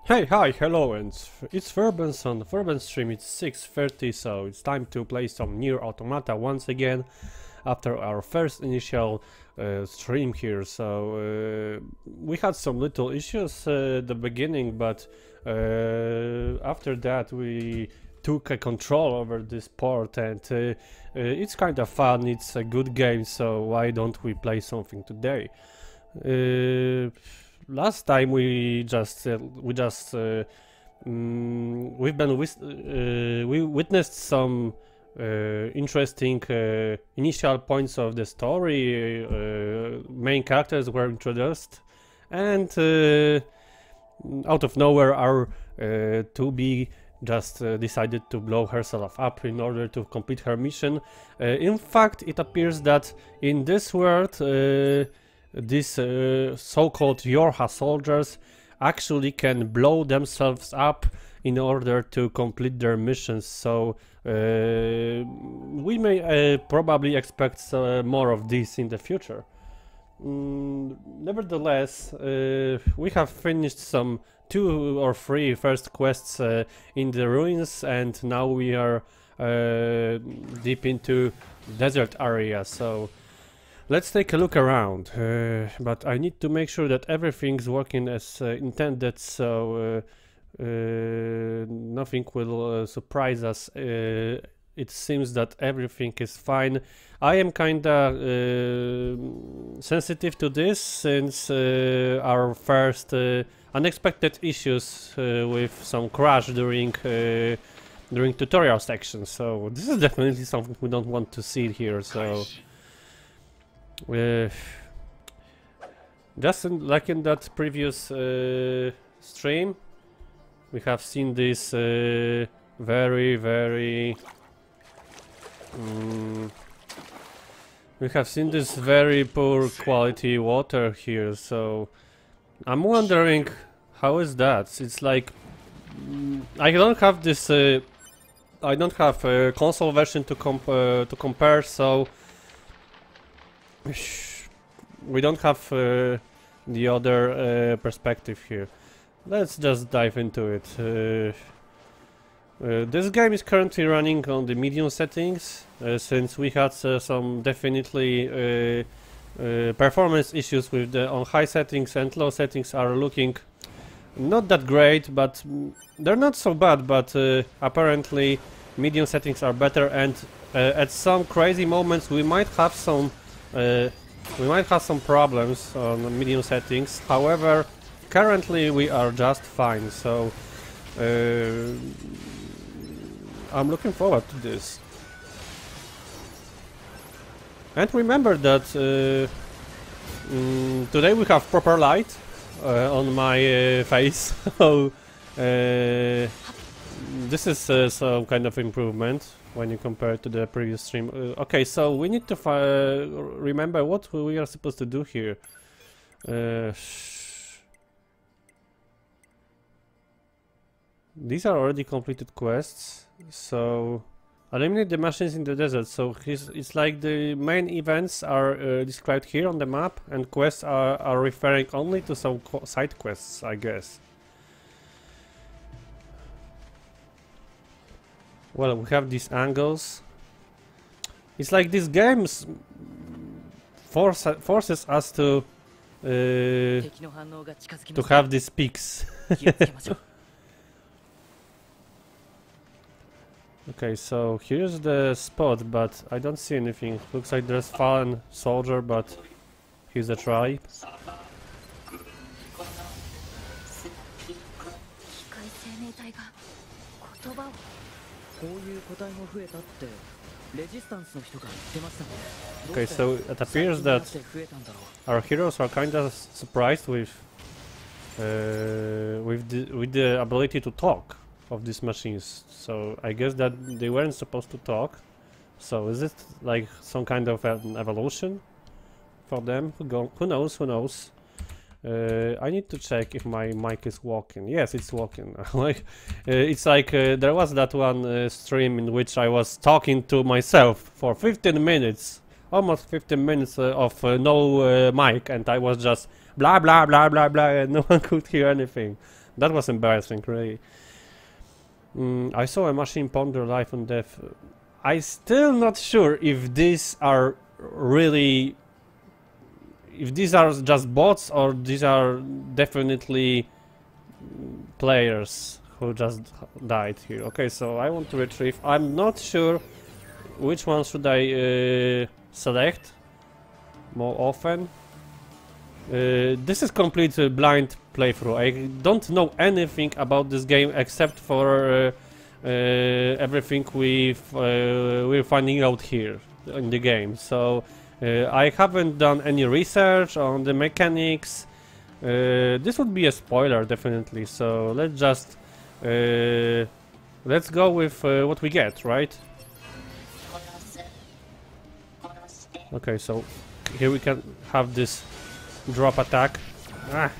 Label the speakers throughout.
Speaker 1: Hi, hello, and it's Furbens on the Furbens stream. It's 6:30, so it's time to play some NieR Automata once again after our first initial stream here. So we had some little issues at the beginning, but after that we took a control over this port, and it's kind of fun. It's a good game, so why don't we play something today? Last time we witnessed some interesting initial points of the story. Main characters were introduced, and out of nowhere our 2B just decided to blow herself up in order to complete her mission. In fact, it appears that in this world these so-called Yorha soldiers actually can blow themselves up in order to complete their missions, so we may probably expect more of this in the future. Nevertheless, we have finished some 2 or 3 first quests in the ruins, and now we are deep into desert area, so let's take a look around, but I need to make sure that everything's working as intended, so nothing will surprise us. It seems that everything is fine. I am kinda sensitive to this since our first unexpected issues with some crash during tutorial sections, so this is definitely something we don't want to see here, so just like in that previous stream, we have seen this very poor quality water here, so I'm wondering how is that. It's like I don't have this I don't have a console version to compare, so we don't have the other perspective here. Let's just dive into it. This game is currently running on the medium settings, since we had some definitely performance issues with the on high settings, and low settings are looking not that great, but they're not so bad, but apparently medium settings are better, and at some crazy moments we might have some problems on medium settings. However, currently we are just fine, so I'm looking forward to this. And remember that today we have proper light on my face, so this is some kind of improvement when you compare it to the previous stream. Okay, so we need to remember what we are supposed to do here. These are already completed quests, so eliminate the machines in the desert. So it's like the main events are described here on the map, and quests are referring only to some side quests, I guess. Well, we have these angles. It's like these games forces us to have these peaks. Okay, so here's the spot, but I don't see anything. Looks like there's fallen soldier, but he's a tribe. Okay, so it appears that our heroes are kind of surprised with the ability to talk of these machines. So I guess that they weren't supposed to talk. So is it like some kind of an evolution for them? Who knows? Who knows? I need to check if my mic is working. Yes, it's working. Like it's like there was that one stream in which I was talking to myself for 15 minutes, almost 15 minutes of no mic, and I was just blah blah blah blah blah, and no one could hear anything. That was embarrassing, really. I saw a machine ponder life and death. I still not sure if these are really... if these are just bots or these are definitely players who just died here. Okay, so I want to retrieve. I'm not sure which one should I select more often. This is complete blind playthrough. I don't know anything about this game except for everything we're finding out here in the game. So I haven't done any research on the mechanics. This would be a spoiler definitely. So let's just let's go with what we get, right? Okay, so here we can have this drop attack. Ah.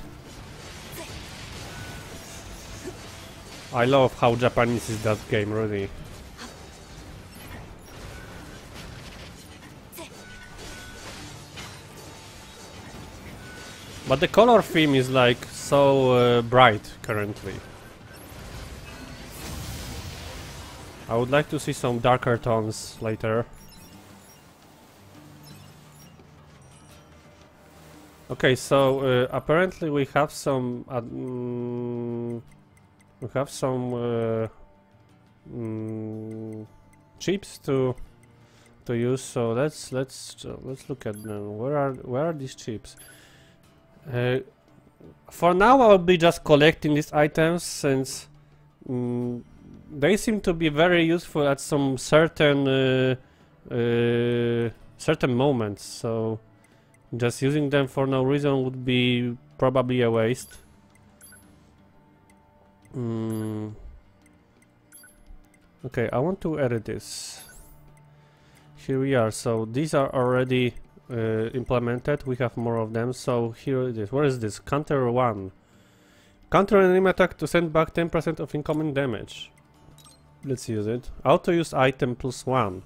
Speaker 1: I love how Japanese is that game, really. But the color theme is like so bright currently. I would like to see some darker tones later. Okay, so apparently we have some chips to use. So let's look at them. Where are these chips? For now, I'll be just collecting these items since they seem to be very useful at some certain moments. So just using them for no reason would be probably a waste. Okay, I want to edit this. Here we are. So these are already implemented. We have more of them. So here it is. Where is this? Counter 1. Counter an enemy attack to send back 10% of incoming damage. Let's use it. Auto use item +1.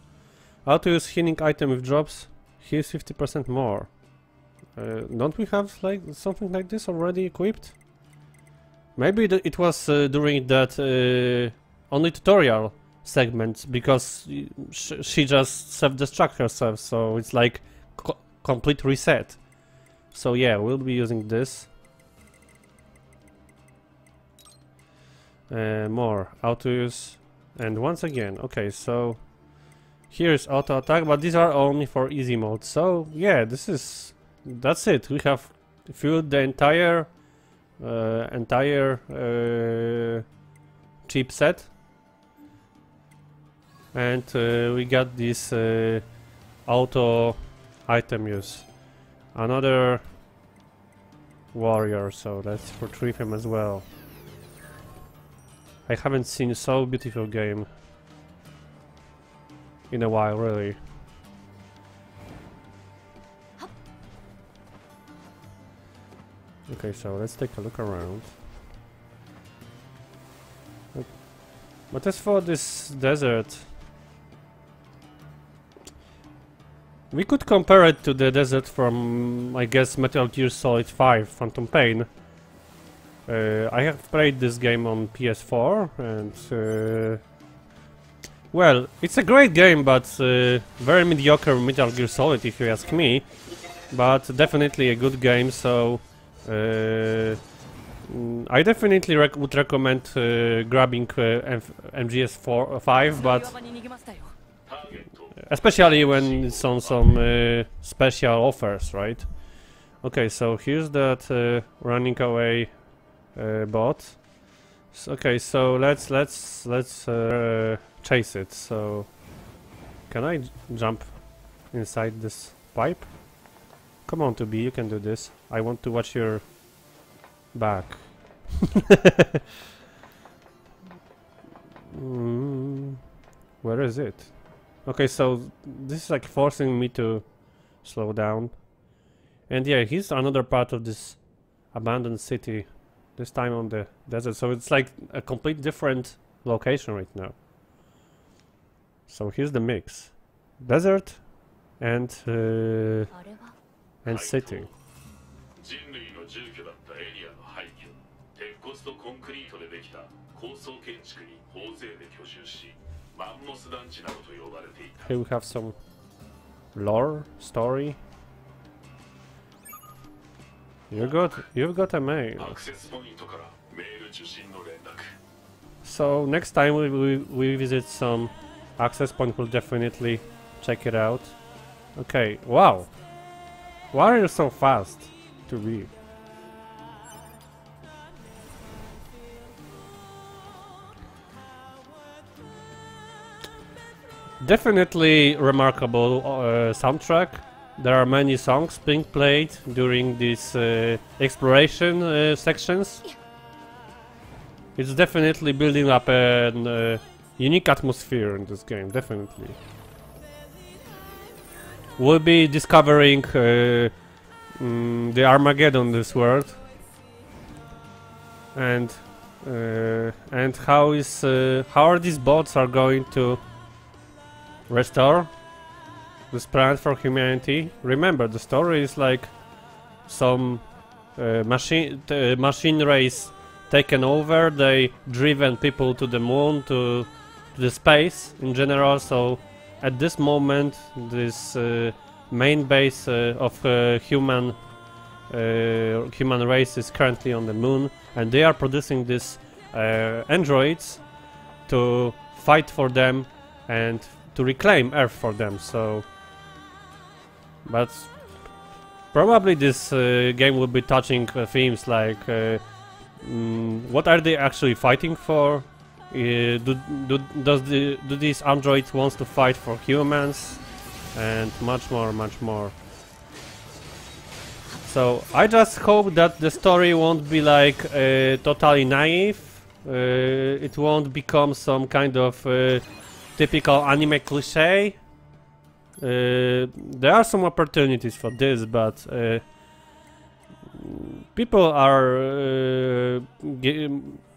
Speaker 1: Auto use healing item with drops. Here's 50% more. Don't we have like something like this already equipped? Maybe it was during that only tutorial segment, because she just self-destruct herself, so it's like complete reset. So yeah, we'll be using this. More auto use, and once again, okay, so here's auto attack, but these are only for easy mode. So yeah, that's it. We have filled the entire chipset, and we got this auto item use. Another warrior, so let's retrieve him as well. I haven't seen so beautiful game in a while, really. Okay, so let's take a look around. But as for this desert, we could compare it to the desert from, I guess, Metal Gear Solid 5 Phantom Pain. I have played this game on PS4, and well, it's a great game, but very mediocre Metal Gear Solid if you ask me. But definitely a good game, so I definitely would recommend grabbing MGS5, but especially when it's on some special offers, right? Okay, so here's that running away bot. Okay, so let's chase it. So can I jump inside this pipe? Come on, 2B, you can do this. I want to watch your back. Where is it? Okay, so this is like forcing me to slow down. And yeah, here's another part of this abandoned city. This time on the desert, so it's like a complete different location right now. So here's the mix: desert and city. Here we have some lore story. You've got a mail. So next time we visit some access point, we'll definitely check it out. Okay, wow. Why are you so fast to be? Definitely remarkable soundtrack. There are many songs being played during these exploration sections. It's definitely building up a unique atmosphere in this game, definitely. We'll be discovering the Armageddon this world, and how are these bots are going to restore this planet for humanity. Remember, the story is like some machine race taken over. They driven people to the moon, to the space in general. So at this moment, this main base of human race is currently on the moon, and they are producing these androids to fight for them and to reclaim Earth for them. So, but probably this game will be touching themes like what are they actually fighting for? Do these androids want to fight for humans? And much more. So I just hope that the story won't be like totally naive. It won't become some kind of typical anime cliche. There are some opportunities for this, but people are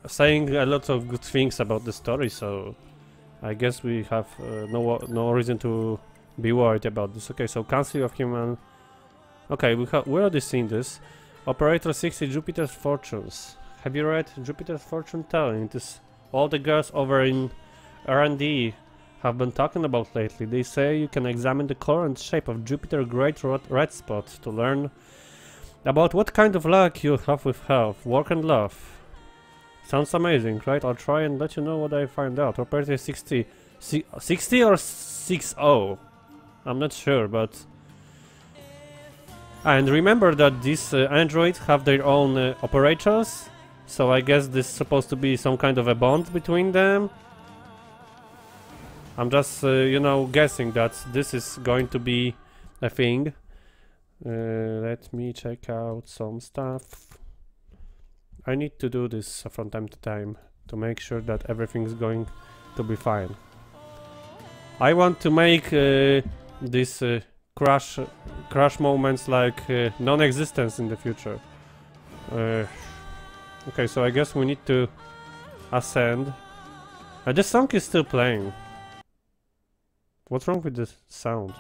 Speaker 1: saying a lot of good things about the story, so I guess we have no reason to be worried about this. Okay, so Council of Human. Okay, we already seen this. Operator 60 Jupiter's Fortunes. Have you read Jupiter's Fortune Telling? It is all the girls over in R&D have been talking about lately. They say you can examine the color and shape of Jupiter's great red spot to learn about what kind of luck you'll have with health, work and love. Sounds amazing, right? I'll try and let you know what I find out. Operator 60. 60 or 60? I'm not sure, but... And remember that these androids have their own operators, so I guess this is supposed to be some kind of a bond between them. I'm just, you know, guessing that this is going to be a thing. Let me check out some stuff. I need to do this from time to time to make sure that everything's going to be fine. I want to make this crash moments like non-existence in the future. Okay, so I guess we need to ascend. This song is still playing. What's wrong with this sound?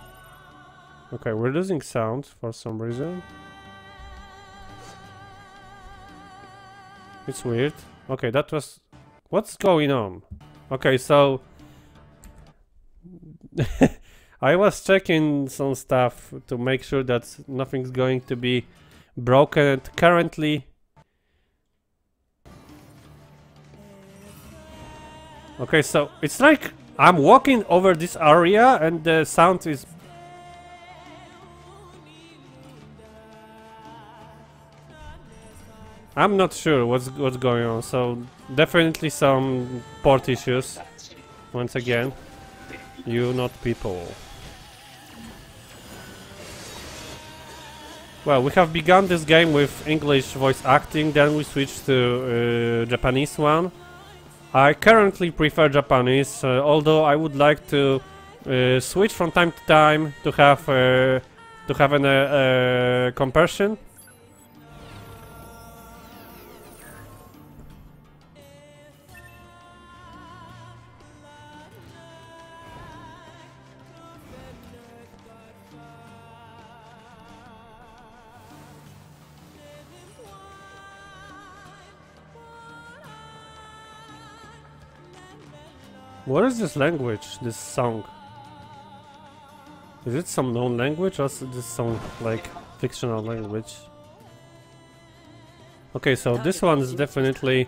Speaker 1: Okay, we're losing sound for some reason. It's weird. Okay, that was... What's going on? Okay, so... I was checking some stuff to make sure that nothing's going to be broken, and currently... Okay, so it's like I'm walking over this area and the sound is... I'm not sure what's going on, so definitely some port issues. Once again, you not people. Well, we have begun this game with English voice acting, then we switched to Japanese one. I currently prefer Japanese, although I would like to switch from time to time to have an comparison. What is this language, this song? Is it some known language or is this some like fictional language? Okay, so this one is definitely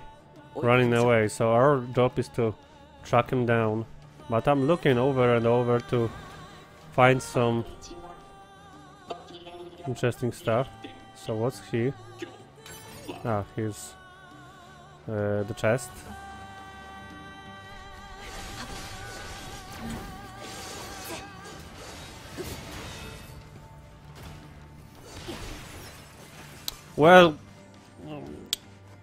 Speaker 1: running away, so our job is to track him down. But I'm looking over and over to find some interesting stuff. So what's he? Ah, here's the chest. Well,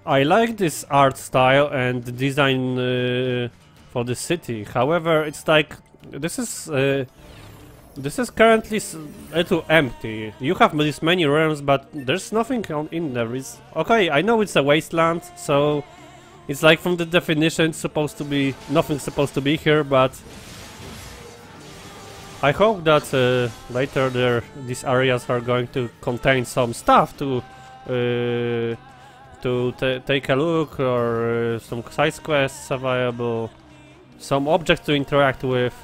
Speaker 1: I like this art style and the design for the city. However, it's like this is currently a little empty. You have these many realms, but there's nothing in there. It's okay. I know it's a wasteland, so it's like from the definition, it's supposed to be nothing's supposed to be here. But I hope that later these areas are going to contain some stuff to take a look, or some side quests available, some objects to interact with.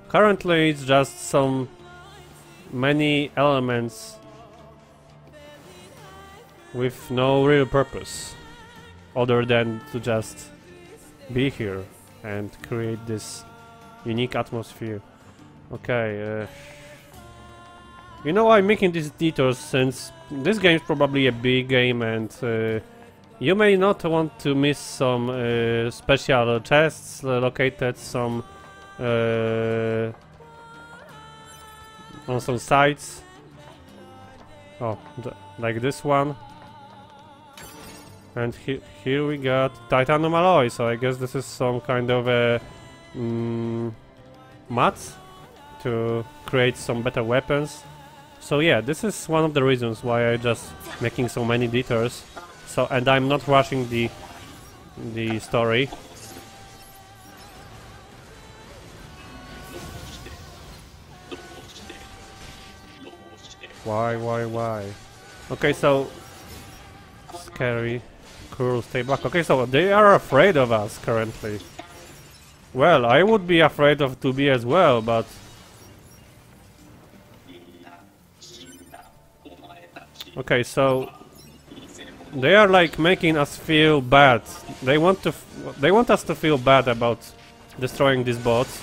Speaker 1: Currently it's just some many elements with no real purpose other than to just be here and create this unique atmosphere. Okay, you know, I'm making these detours since this game is probably a big game, and you may not want to miss some special chests located on some sites. Oh, like this one. And here we got titanium alloy, so I guess this is some kind of a mats to create some better weapons. So yeah, this is one of the reasons why I just making so many detours. So, and I'm not rushing the story. Why? Okay, so scary, cruel, stay back. Okay, so they are afraid of us currently. Well, I would be afraid of 2B as well, but okay, so they are like making us feel bad. They want us to feel bad about destroying these bots.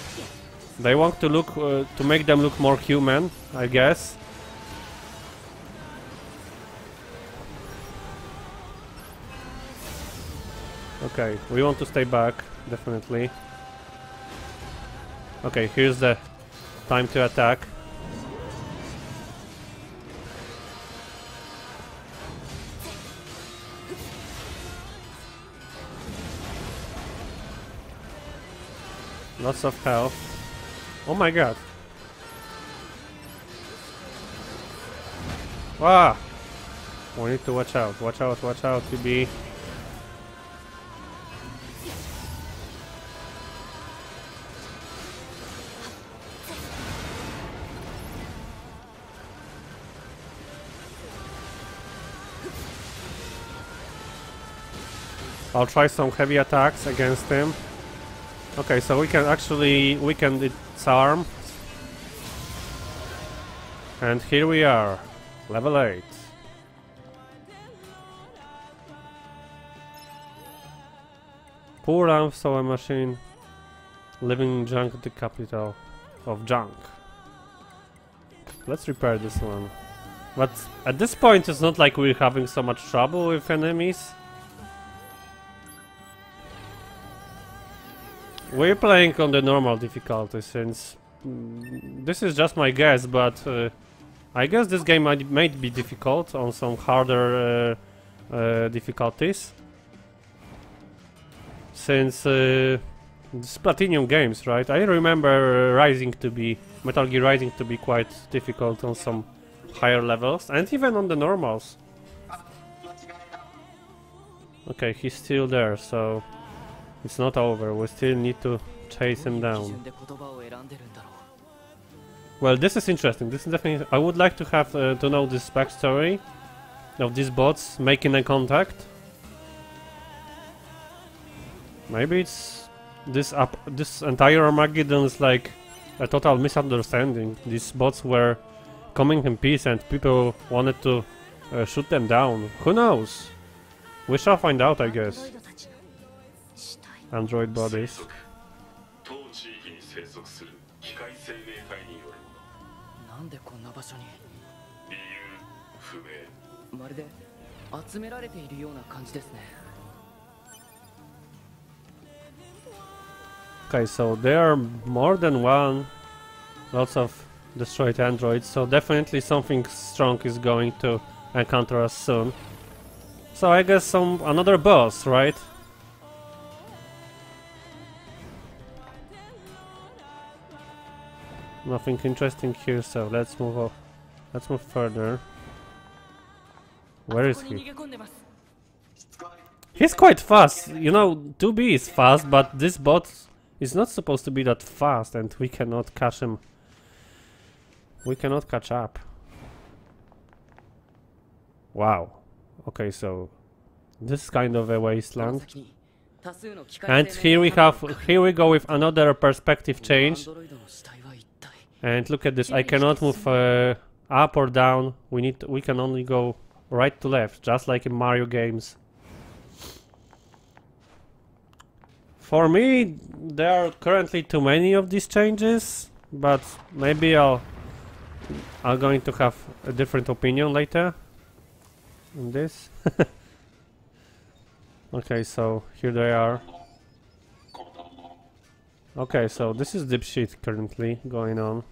Speaker 1: They want to look to make them look more human, I guess. Okay, we want to stay back, definitely. Okay, here's the time to attack. Lots of health. Oh my god. Ah! We need to watch out, watch out, TB. I'll try some heavy attacks against him. Okay, so we can actually weaken its arm. And here we are, level 8. Poor arm sewing machine. Living junk, the capital of junk. Let's repair this one. But at this point it's not like we're having so much trouble with enemies. We're playing on the normal difficulty since this is just my guess, but I guess this game might be difficult on some harder difficulties. Since it's Platinum games, right? I remember Metal Gear Rising to be quite difficult on some higher levels, and even on the normals. Okay, he's still there, so it's not over. We still need to chase him down. Well, this is interesting. This is definitely. I would like to have to know this backstory of these bots making a contact. Maybe it's this entire Armageddon is like a total misunderstanding. These bots were coming in peace and people wanted to shoot them down. Who knows? We shall find out, I guess. Android bodies.
Speaker 2: 当地域に生息する機械生命体によるもの。なんでこんな場所に？理由不明。まるで集められているような感じですね。
Speaker 1: Okay, so there are more than one. Lots of destroyed androids, so definitely something strong is going to encounter us soon. So I guess another boss, right? Nothing interesting here, so let's move off. Let's move further. Where is he? He's quite fast. You know, 2B is fast, but this bot is not supposed to be that fast, and we cannot catch him. We cannot catch up. Wow. Okay, so this is kind of a wasteland. And here we go with another perspective change. And look at this, I cannot move up or down. We can only go right to left, just like in Mario games. For me, there are currently too many of these changes, but maybe I'm going to have a different opinion later on this. Okay, so here they are. Okay, so this is deep shit currently going on.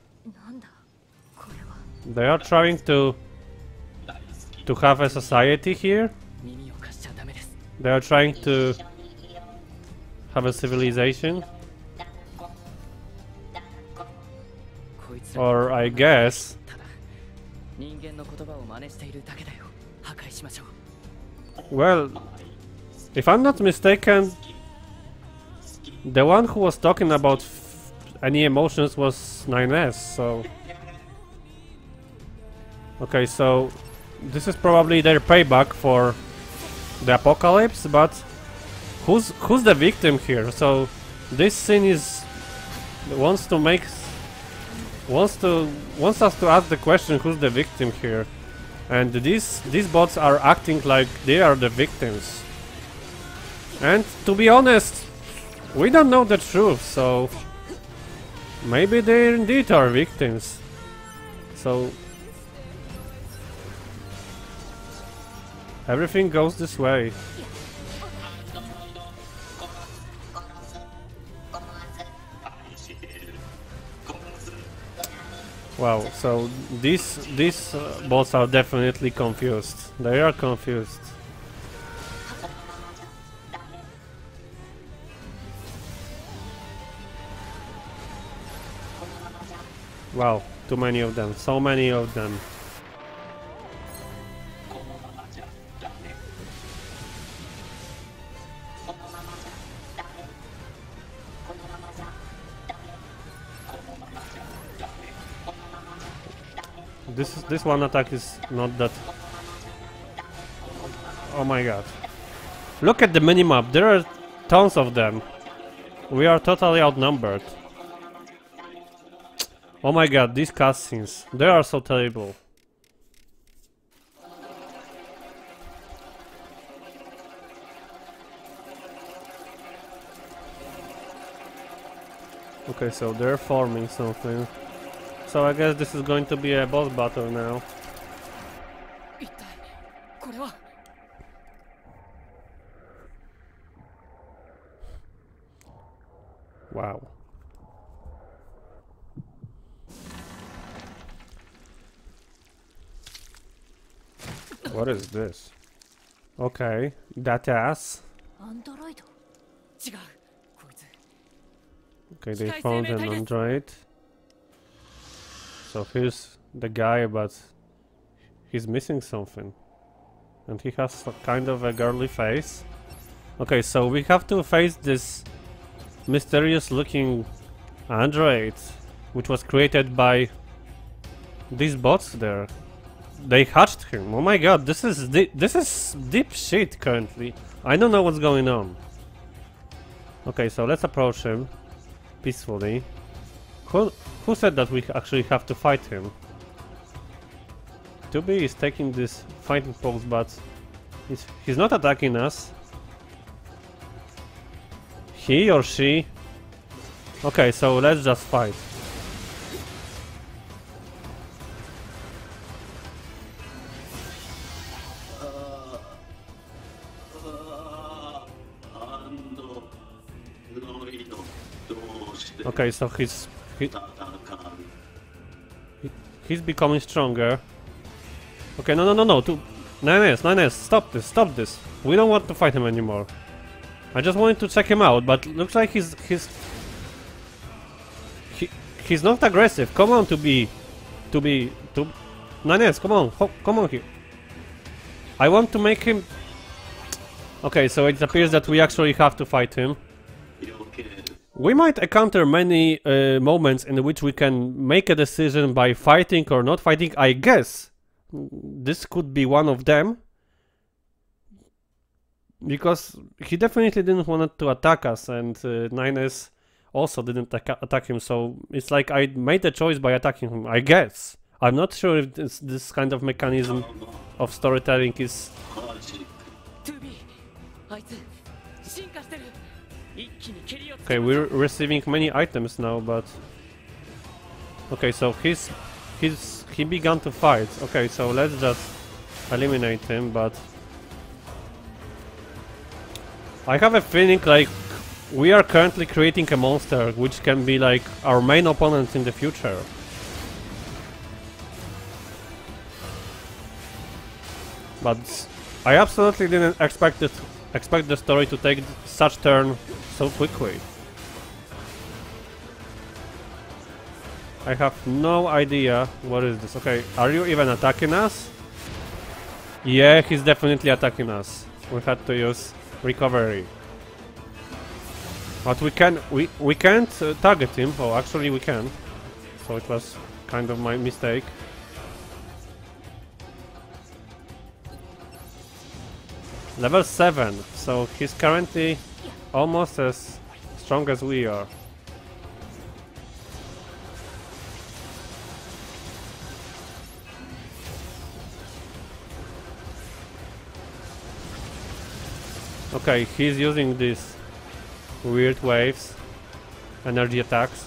Speaker 1: They are trying to have a society here. They are trying to have a civilization. Or I guess well, if I'm not mistaken, the one who was talking about any emotions was 9S, so... Okay, so this is probably their payback for the apocalypse, but who's the victim here? So this scene is wants us to ask the question, who's the victim here? And these bots are acting like they are the victims. And to be honest, we don't know the truth, so maybe they indeed are victims. So everything goes this way. Wow, so these bots are definitely confused. They are confused. Wow, too many of them, so many of them. This one attack is not that... Oh my god. Look at the minimap, there are tons of them. We are totally outnumbered. Oh my god, these cutscenes, they are so terrible. Okay, so they're forming something. So I guess this is going to be a boss battle now. Wow. What is this? Okay, that ass. Okay, they found an android. So here's the guy, but he's missing something. And he has a kind of a girly face. Okay, so we have to face this mysterious looking android, which was created by these bots there. They hatched him. Oh my god, this is deep shit currently. I don't know what's going on. Okay, so let's approach him peacefully. Who said that we actually have to fight him? 2B is taking this fighting pose, but he's not attacking us. He or she? Okay, so let's just fight. Okay, so he's becoming stronger. Okay, no, NieR, stop this. We don't want to fight him anymore. I just wanted to check him out, but looks like he's not aggressive. Come on, NieR, come on here. I want to make him. Okay, so it appears that we actually have to fight him. We might encounter many moments in which we can make a decision by fighting or not fighting. I guess this could be one of them, because he definitely didn't want to attack us, and NieR also didn't attack him, so it's like I made a choice by attacking him, I guess. I'm not sure if this kind of mechanism of storytelling is... Okay, we're receiving many items now, but... Okay, so he began to fight. Okay, so let's just eliminate him, but... I have a feeling like we are currently creating a monster which can be like our main opponent in the future. But I absolutely didn't expect the story to take such turn so quickly. I have no idea what is this. Okay, are you even attacking us? Yeah, he's definitely attacking us. We had to use recovery. But we can't target him. Oh, actually we can. So it was kind of my mistake. Level 7, so he's currently almost as strong as we are. Okay, he's using these weird waves, energy attacks.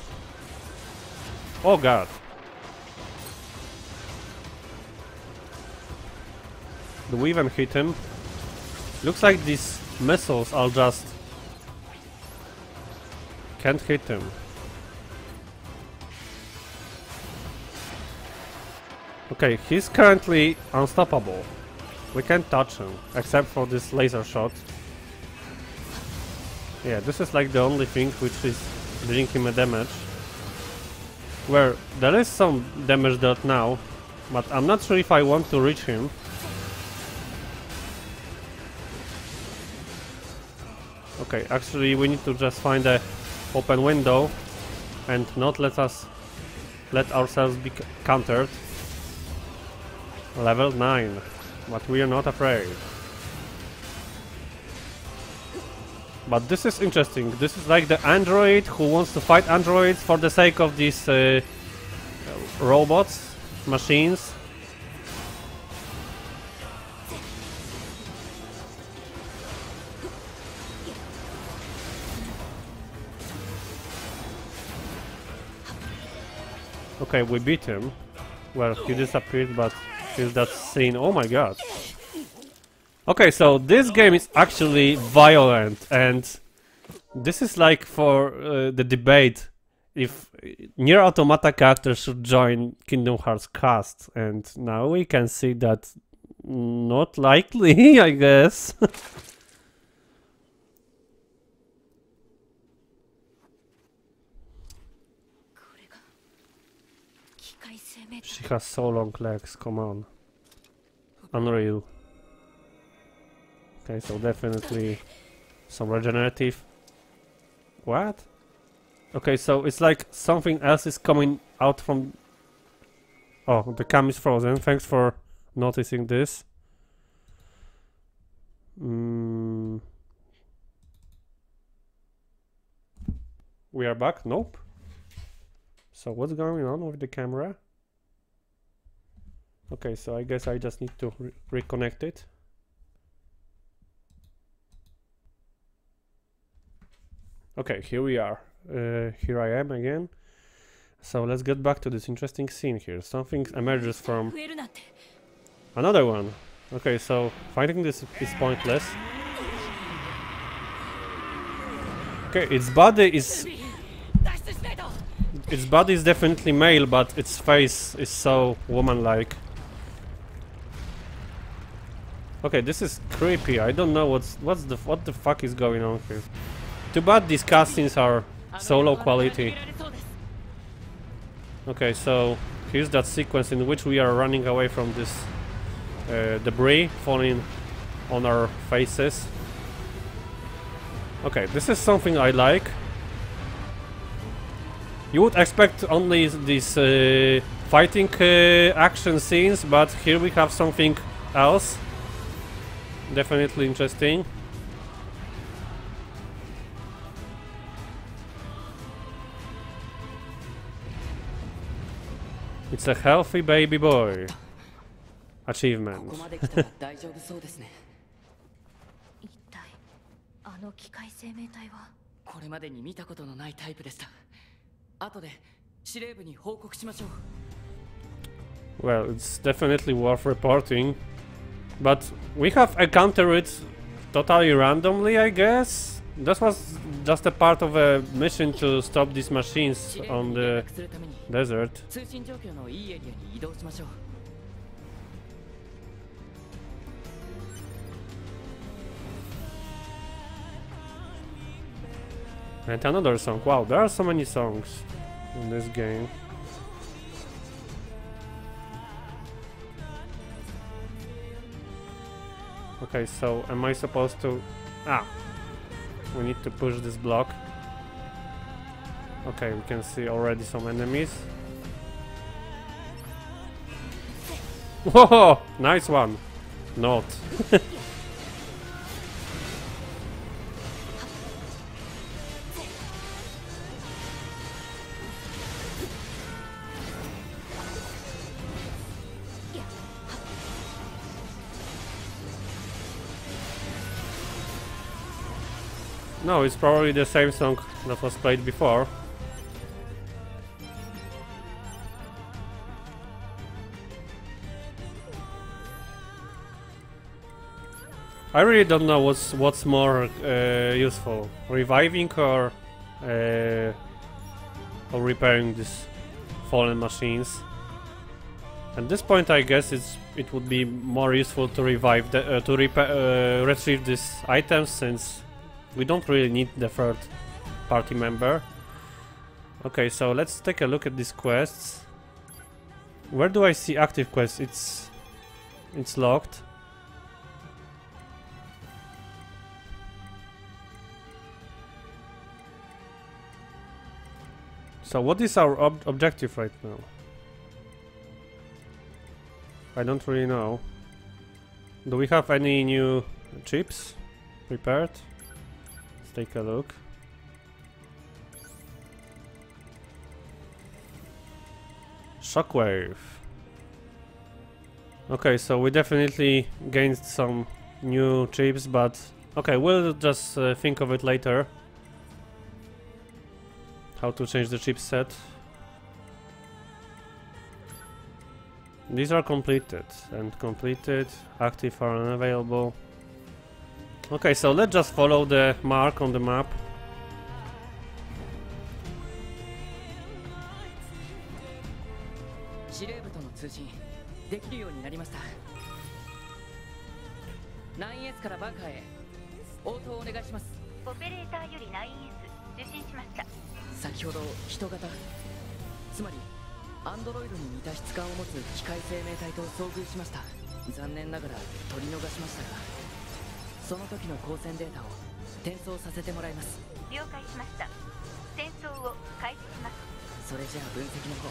Speaker 1: Oh god. Do we even hit him? Looks like these missiles are just... Can't hit him. Okay, he's currently unstoppable. We can't touch him, except for this laser shot. Yeah, this is like the only thing which is dealing him a damage. Where there is some damage dealt now, but I'm not sure if I want to reach him. Okay, actually we need to just find a open window and not let ourselves be countered. Level 9, but we are not afraid. But this is interesting. This is like the android who wants to fight androids for the sake of these robots, machines. Okay, we beat him. Well, he disappeared, but here's that scene. Oh my god. Okay, so this game is actually violent, and this is like for the debate if NieR Automata characters should join Kingdom Hearts cast, and now we can see that not likely, I guess. She has so long legs, come on. Unreal. Okay, so definitely some regenerative. What? Okay, so it's like something else is coming out from... Oh, the cam is frozen. Thanks for noticing this. We are back? Nope. So what's going on with the camera? Okay, so I guess I just need to reconnect it. Okay, here we are. Here I am again. So let's get back to this interesting scene here. Something emerges from... Another one! Okay, so fighting this is pointless. Okay, its body is definitely male, but its face is so woman-like. Okay, this is creepy. I don't know what the fuck is going on here. Too bad these cutscenes are so low quality. Okay, so here's that sequence in which we are running away from this debris falling on our faces. Okay, this is something I like. You would expect only these fighting action scenes, but here we have something else. Definitely interesting. It's a healthy baby boy. Achievement.
Speaker 2: これまでに見たことのないタイプでした。後で司令部に報告しましょう。
Speaker 1: Well, it's definitely worth reporting, but we have encountered it totally randomly, I guess. This was just a part of a mission to stop these machines on the desert.
Speaker 2: 通信状況のいいエリアに移動しましょう。
Speaker 1: And another song. Wow, there are so many songs in this game. Okay, so am I supposed to... Ah! We need to push this block. Okay, we can see already some enemies. Whoa! Nice one! Not. No, it's probably the same song that was played before. I really don't know what's more useful, reviving or repairing these fallen machines. At this point, I guess it would be more useful to revive retrieve these items, since we don't really need the third party member. Okay, so let's take a look at these quests. Where do I see active quests? It's locked. So what is our objective right now? I don't really know. Do we have any new chips prepared? Take a look. Shockwave. Okay, so we definitely gained some new chips, but okay, we'll just think of it later. How to change the chipset. These are completed and completed. Active are unavailable. Okay, so let's just follow the mark on the map.
Speaker 2: NieRからバンカーへ応答お願いします。オペレーターより NieR 受信しました。先ほど人型、つまりアンドロイドに似た質感を持つ機械生命体と遭遇しました。残念ながら取り逃しましたが、その時の光線データを転送させてもらいます。了解しました。転送を開始します。それじゃあ分析の方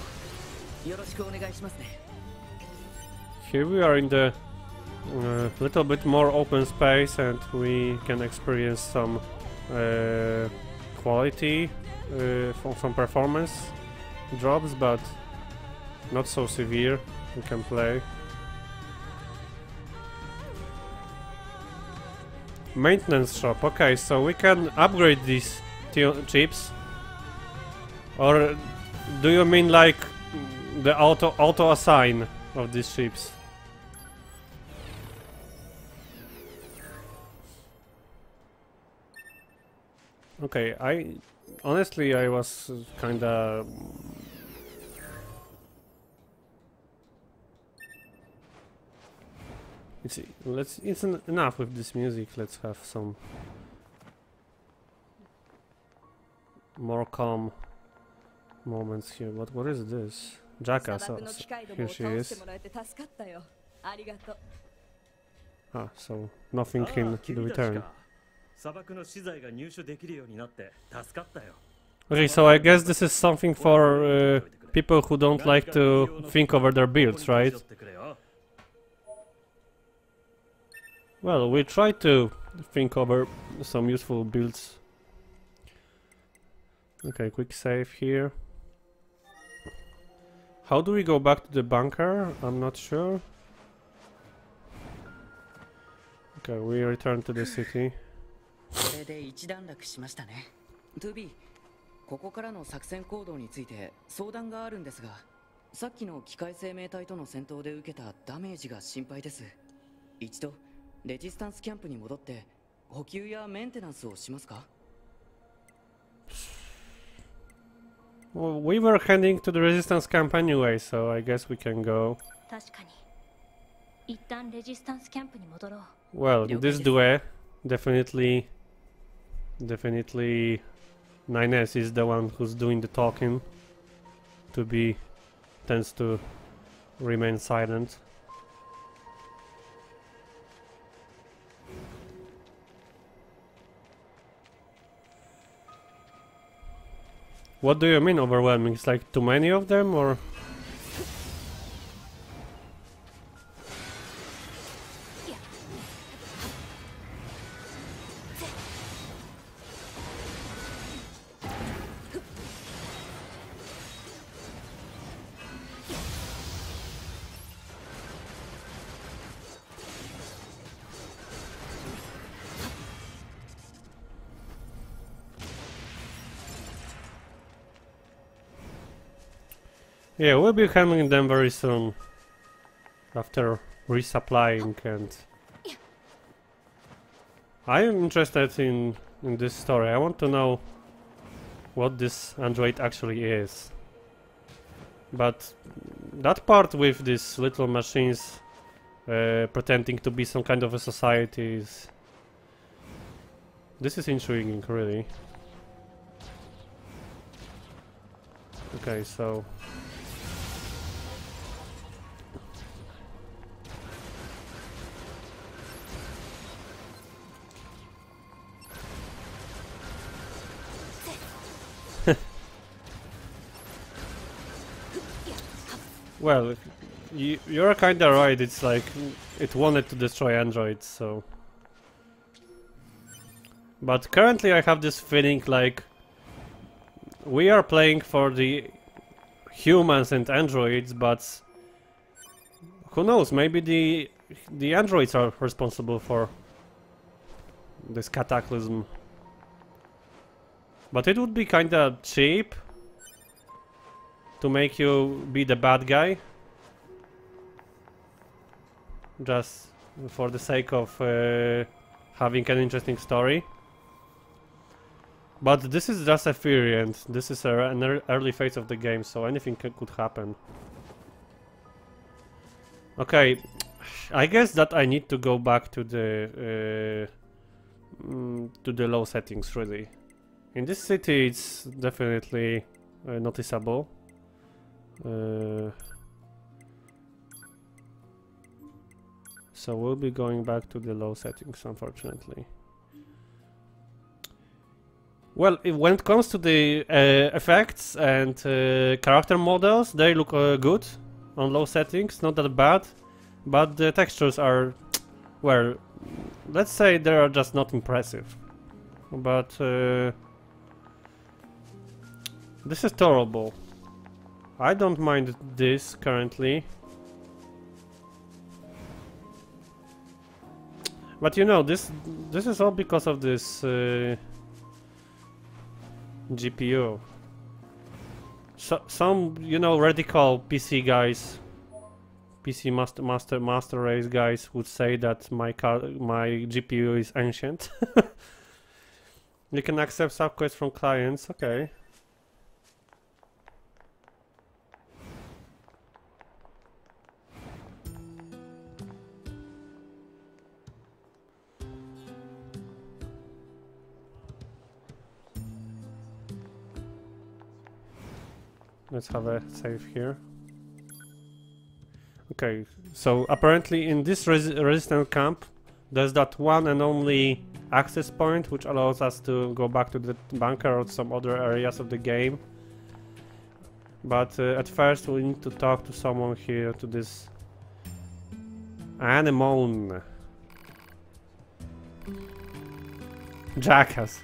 Speaker 2: よろしくお願いしますね。
Speaker 1: Here we are in the little bit more open space, and we can experience some quality some performance drops, but not so severe. We can play. Maintenance shop. Okay, so we can upgrade these chips. Or do you mean like the auto assign of these chips? Okay, honestly I was kinda it's enough with this music. Let's have some more calm moments here. What is this? Jackass. Oh, here she is. Ah, so nothing in the return. Okay, so I guess this is something for people who don't like to think over their builds, right? Well, we try to think over some useful builds. Okay, quick save here. How do we go back to the bunker? I'm not sure. Okay, we return to the city.
Speaker 2: ここからの作戦行動について相談があるんですが、さっきの機械生命体との戦闘で受けたダメージが心配です。一度レジスタンスキャンプに戻って補給やメンテナンスをしますか?
Speaker 1: Well, we were heading to the resistance camp anyway, so I guess we can go.
Speaker 3: 確かに。一旦レジスタンスキャンプに戻ろう。
Speaker 1: Well, this duet definitely NieR is the one who's doing the talking. Tends to remain silent. What do you mean overwhelming? It's like too many of them, or? Yeah, we'll be handling them very soon. After resupplying, and I am interested in this story. I want to know what this android actually is. But that part with these little machines pretending to be some kind of a society is... This is intriguing, really. Okay, so... Well, you're kinda right, it's like, it wanted to destroy androids, so... But currently I have this feeling like... We are playing for the humans and androids, but... Who knows, maybe the androids are responsible for this cataclysm. But it would be kinda cheap to make you be the bad guy, just for the sake of having an interesting story. But this is just a theory, and this is an early phase of the game, so anything could happen. Okay, I guess that I need to go back to the low settings, really. In this city it's definitely noticeable. So we'll be going back to the low settings, unfortunately. Well, when it comes to the effects and character models, they look good on low settings, not that bad, but the textures are, well, let's say they are just not impressive. But This is tolerable. I don't mind this currently. But you know, this is all because of this GPU. So, some, you know, radical PC guys, PC master race guys would say that my GPU is ancient. You can accept subquests from clients, okay. Let's have a save here. Okay, so apparently in this resistance camp there's that one and only access point which allows us to go back to the bunker or some other areas of the game. But at first we need to talk to someone here, to this anemone. Jackass.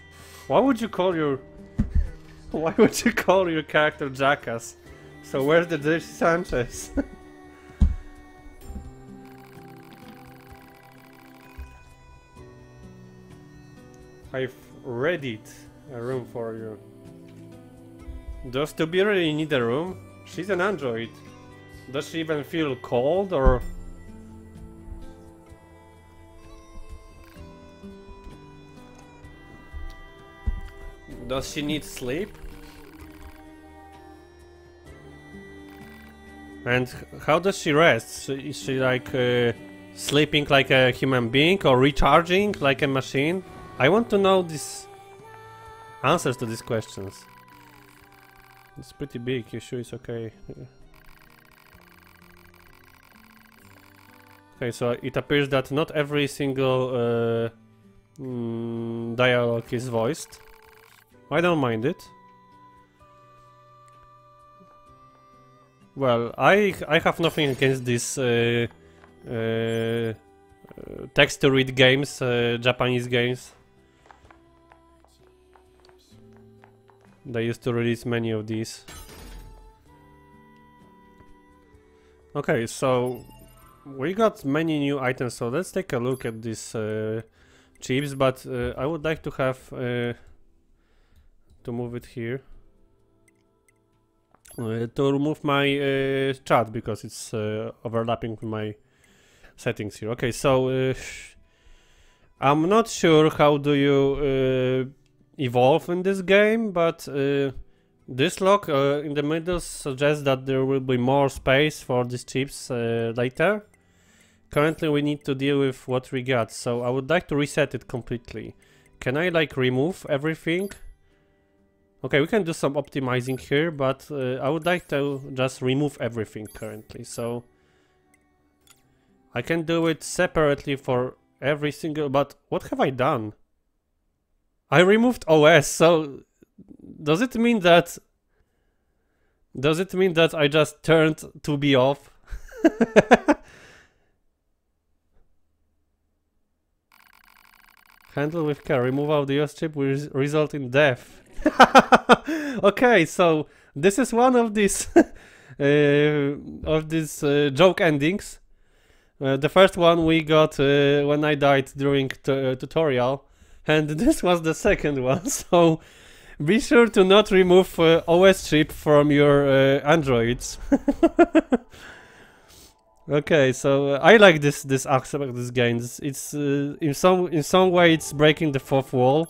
Speaker 1: Why would you call your character Jackass? So where's the Jesse Sanchez? I've readied a room for you. Does to be really need a room? She's an android. Does she even feel cold or... Does she need sleep? And how does she rest? Is she like sleeping like a human being or recharging like a machine? I want to know these answers to these questions. It's pretty big, you sure it's okay? Okay, so it appears that not every single dialogue is voiced. I don't mind it. Well, I have nothing against these text-to-read games, Japanese games. They used to release many of these. Okay, so we got many new items, so let's take a look at these chips, but I would like to have to move it here to remove my chat because it's overlapping with my settings here. Okay, so I'm not sure how do you evolve in this game, but this lock in the middle suggests that there will be more space for these chips later. Currently we need to deal with what we got, so I would like to reset it completely. Can I like remove everything? Okay, we can do some optimizing here, but I would like to just remove everything currently, so I can do it separately for every single, but what have I done? I removed OS, so does it mean that I just turned 2B off? Handle with care. Removal of the OS chip will result in death. Okay, so this is one of these joke endings. The first one we got when I died during tutorial. And this was the second one, so be sure to not remove OS chip from your Androids. Okay, so I like this aspect of this game. It's in some way it's breaking the fourth wall.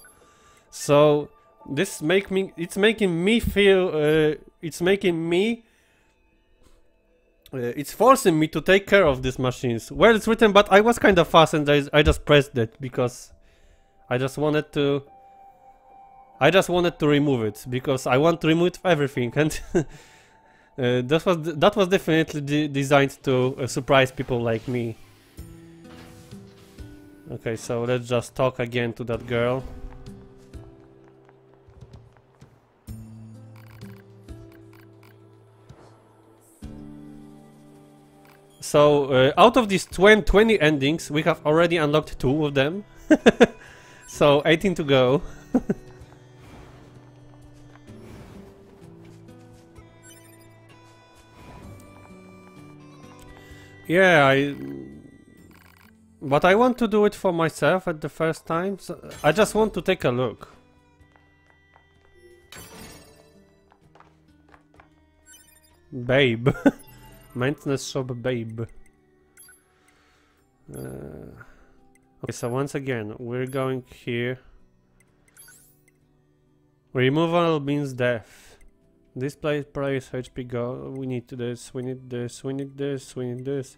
Speaker 1: So this it's making me feel it's forcing me to take care of these machines. Well, it's written, but I was kind of fast and I just pressed it because I just wanted to remove it because I want to remove everything, and that was definitely designed to surprise people like me. Okay, so let's just talk again to that girl. So out of these 20 endings, we have already unlocked 2 of them. So 18 to go. Yeah, but I want to do it for myself at the first time, so I just want to take a look. Babe. Maintenance shop babe. Okay, so once again, we're going here. Removal means death. Display price, HP go. We need this, we need this, we need this, we need this.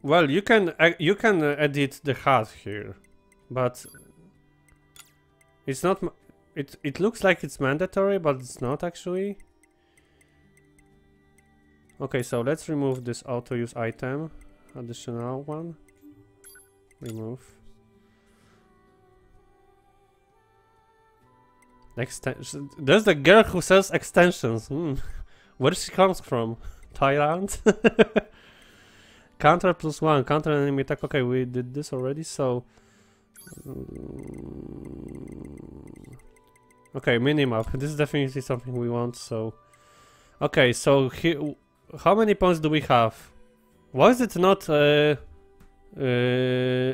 Speaker 1: Well, you can edit the HUD here, but it's not. It looks like it's mandatory, but it's not actually. Okay, so let's remove this auto use item, additional one. Remove. Extension. There's the girl who sells extensions. Where she comes from? Thailand? Counter +1, counter enemy attack. Okay, we did this already, so... okay, minimap. This is definitely something we want, so... okay, so here... how many points do we have? Why is it not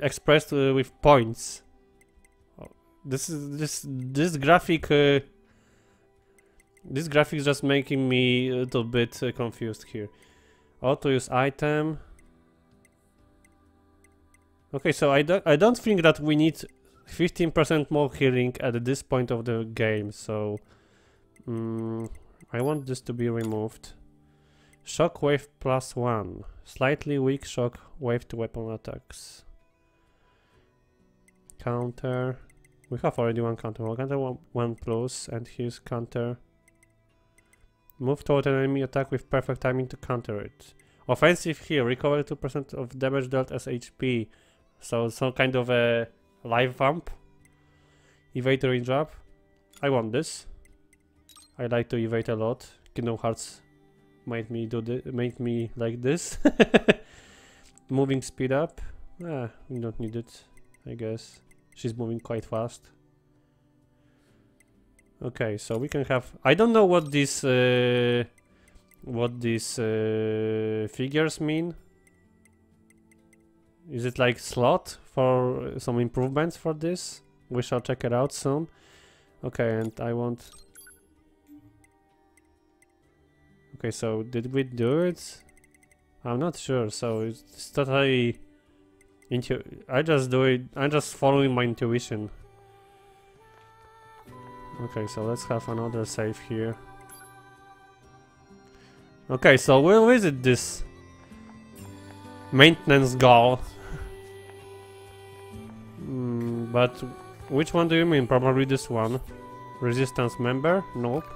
Speaker 1: expressed with points? This graphic... this graphic is just making me a little bit confused here. Auto use item... okay, so I don't think that we need 15% more healing at this point of the game, so I want this to be removed. Shockwave +1. Slightly weak shock wave to weapon attacks. Counter. We have already one counter. One counter, one plus, and here's counter. Move toward an enemy attack with perfect timing to counter it. Offensive here. Recover 2% of damage dealt as HP. So some kind of a life vamp. Evade range up. I want this. I like to evade a lot. Kingdom Hearts made me like this. Moving speed up. We don't need it, I guess. She's moving quite fast. Okay, so we can have... I don't know what these figures mean. Is it like slot for some improvements for this? We shall check it out soon. Okay, and I want... okay, so did we do it? I'm not sure, so it's totally... I just do it, I'm just following my intuition. Okay, so let's have another save here. Okay, so we'll visit this maintenance goal. But which one do you mean? Probably this one. Resistance member? Nope.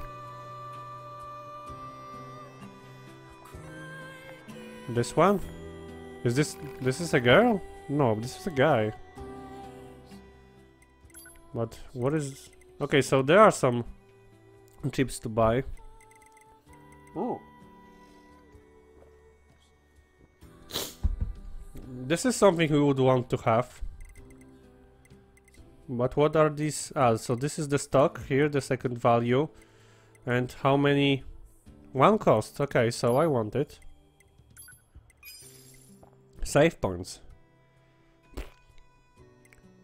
Speaker 1: This one? Is this is a girl? No, this is a guy. But what is... okay, so there are some chips to buy. Oh. This is something we would want to have. But what are these? So this is the stock here, the second value. And how many? One cost. Okay, so I want it. Save points.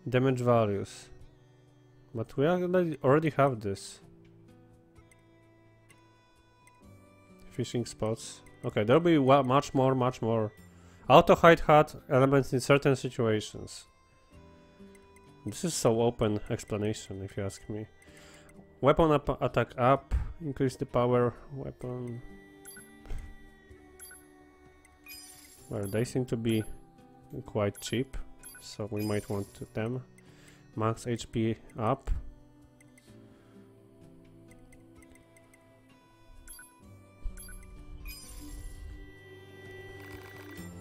Speaker 1: Damage values. But we already have this. Fishing spots. Okay, there'll be much more. Auto hide HUD elements in certain situations. This is so open explanation, if you ask me. Weapon attack up, increase the power weapon. Well, they seem to be quite cheap, so we might want them. Max HP up.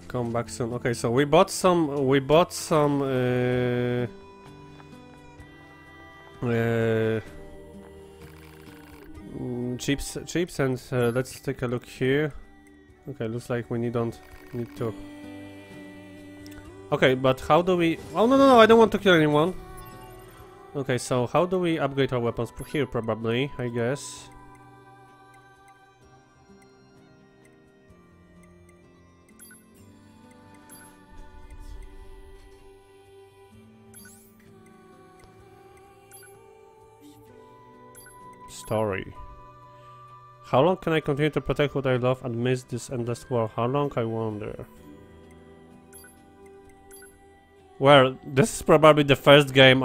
Speaker 1: Come back soon. Okay, so we bought some chips, and let's take a look here. Okay, looks like we don't need to. Okay, but how do we... oh no, I don't want to kill anyone. Okay, so how do we upgrade our weapons? Here probably, I guess. Story. How long can I continue to protect what I love and miss this endless war? How long, I wonder? Well, this is probably the first game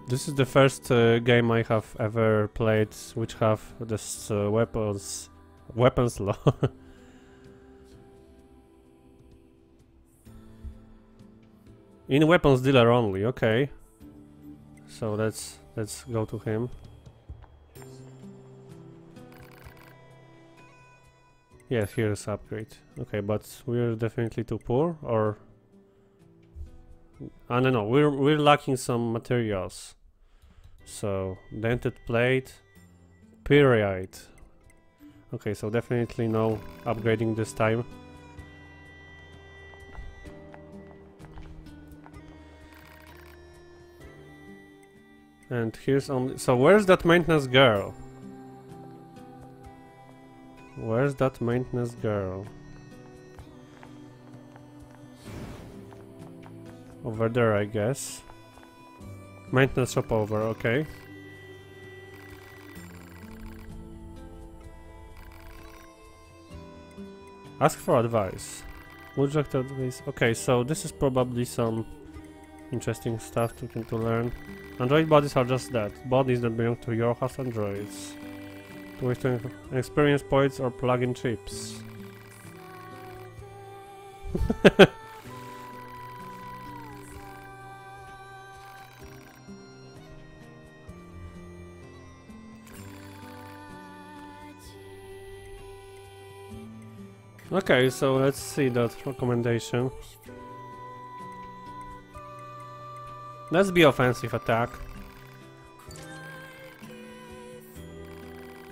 Speaker 1: this is the first game I have ever played which have this weapons law. In weapons dealer only, okay. So let's go to him. Yes, here's upgrade. Okay, but we're definitely too poor, or I don't know. We're lacking some materials. So dented plate, pyrite. Okay, so definitely no upgrading this time. And here's only. So where's that maintenance girl? Where's that maintenance girl? Over there, I guess. Maintenance shop over, okay. Ask for advice. Would you like to advise? Okay, so this is probably some interesting stuff to learn. Android bodies are just that. Bodies that belong to your house androids. To waste experience points or plug-in chips. Okay, so let's see that recommendation. Let's be offensive attack.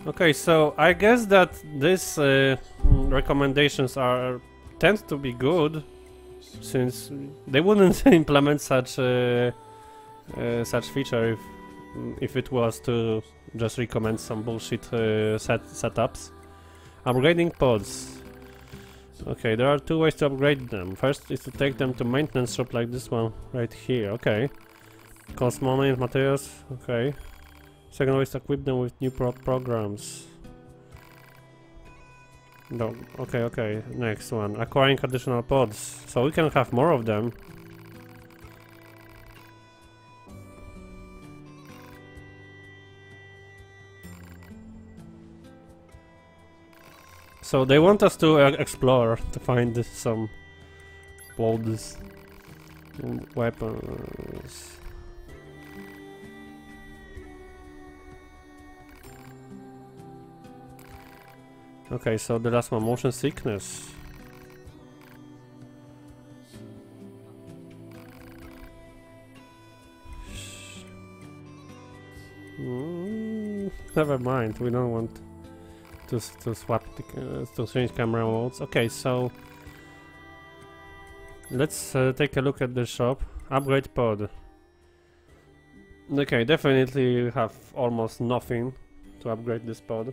Speaker 1: Okay, so I guess that these recommendations tend to be good, since they wouldn't implement such feature if it was to just recommend some bullshit setups. Upgrading pods. Okay, there are two ways to upgrade them. First is to take them to maintenance shop like this one right here. Okay, cost money and materials. Okay. Second way is to equip them with new programs. No, okay. Next one, acquiring additional pods. So we can have more of them. So they want us to explore, to find some pods, weapons. Okay, so the last one, motion sickness. Never mind, we don't want to swap to change camera modes. Okay, so let's take a look at the shop. Upgrade pod. Okay, definitely have almost nothing to upgrade this pod.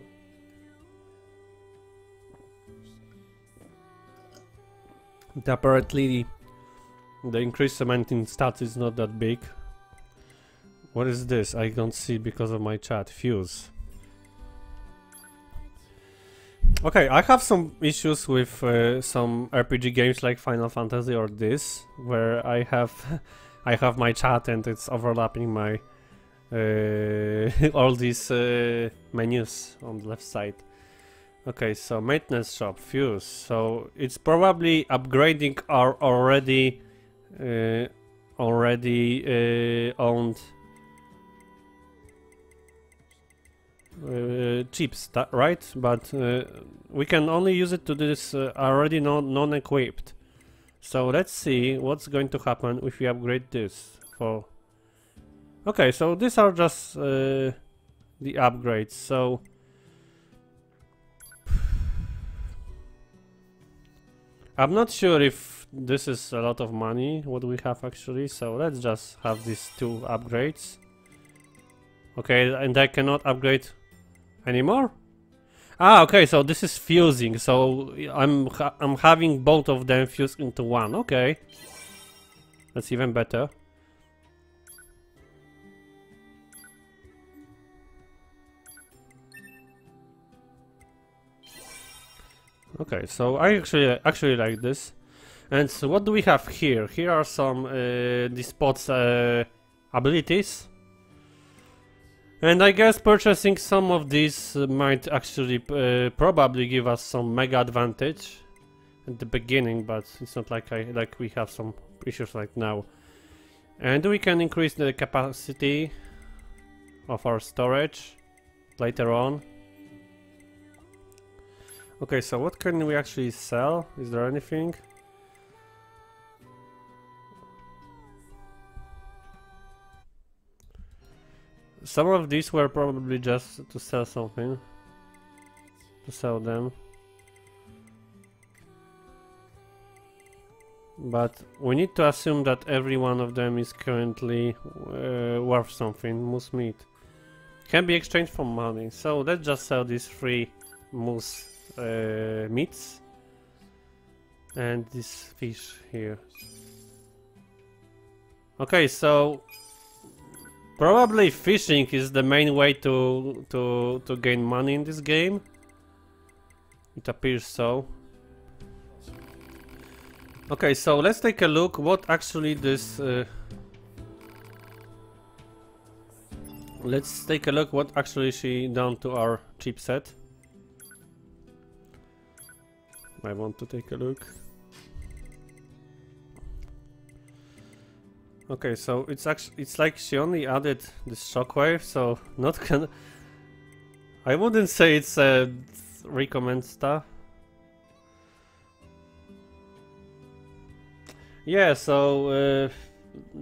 Speaker 1: Apparently the increased cementing stats is not that big. What is this? I don't see because of my chat. Fuse. Okay, I have some issues with some RPG games like Final Fantasy or this, where I have my chat and it's overlapping my all these menus on the left side. Okay, so maintenance shop, fuse. So it's probably upgrading our already owned chips, right? But we can only use it to this already non-equipped. So let's see what's going to happen if we upgrade this for. Okay, so these are just the upgrades. So I'm not sure if this is a lot of money, what we have actually, so let's just have these two upgrades. Okay, and I cannot upgrade anymore? Ah, okay, so this is fusing, so I'm having both of them fused into one, okay. That's even better. Okay, so I actually like this. And so what do we have here? Here are some despots abilities. And I guess purchasing some of these might actually probably give us some mega advantage at the beginning, but it's not like we have some issues right now. And we can increase the capacity of our storage later on. Okay, so what can we actually sell? Is there anything? Some of these were probably just to sell something. To sell them. But we need to assume that every one of them is currently worth something. Moose meat can be exchanged for money. So let's just sell these 3 moose meats. And this fish here. Okay, so probably fishing is the main way to gain money in this game. It appears so. Okay, so let's take a look what actually this let's take a look what actually she done to our chipset. I want to take a look. Okay, so it's like she only added this shockwave, so not gonna. I wouldn't say it's recommend stuff. Yeah, so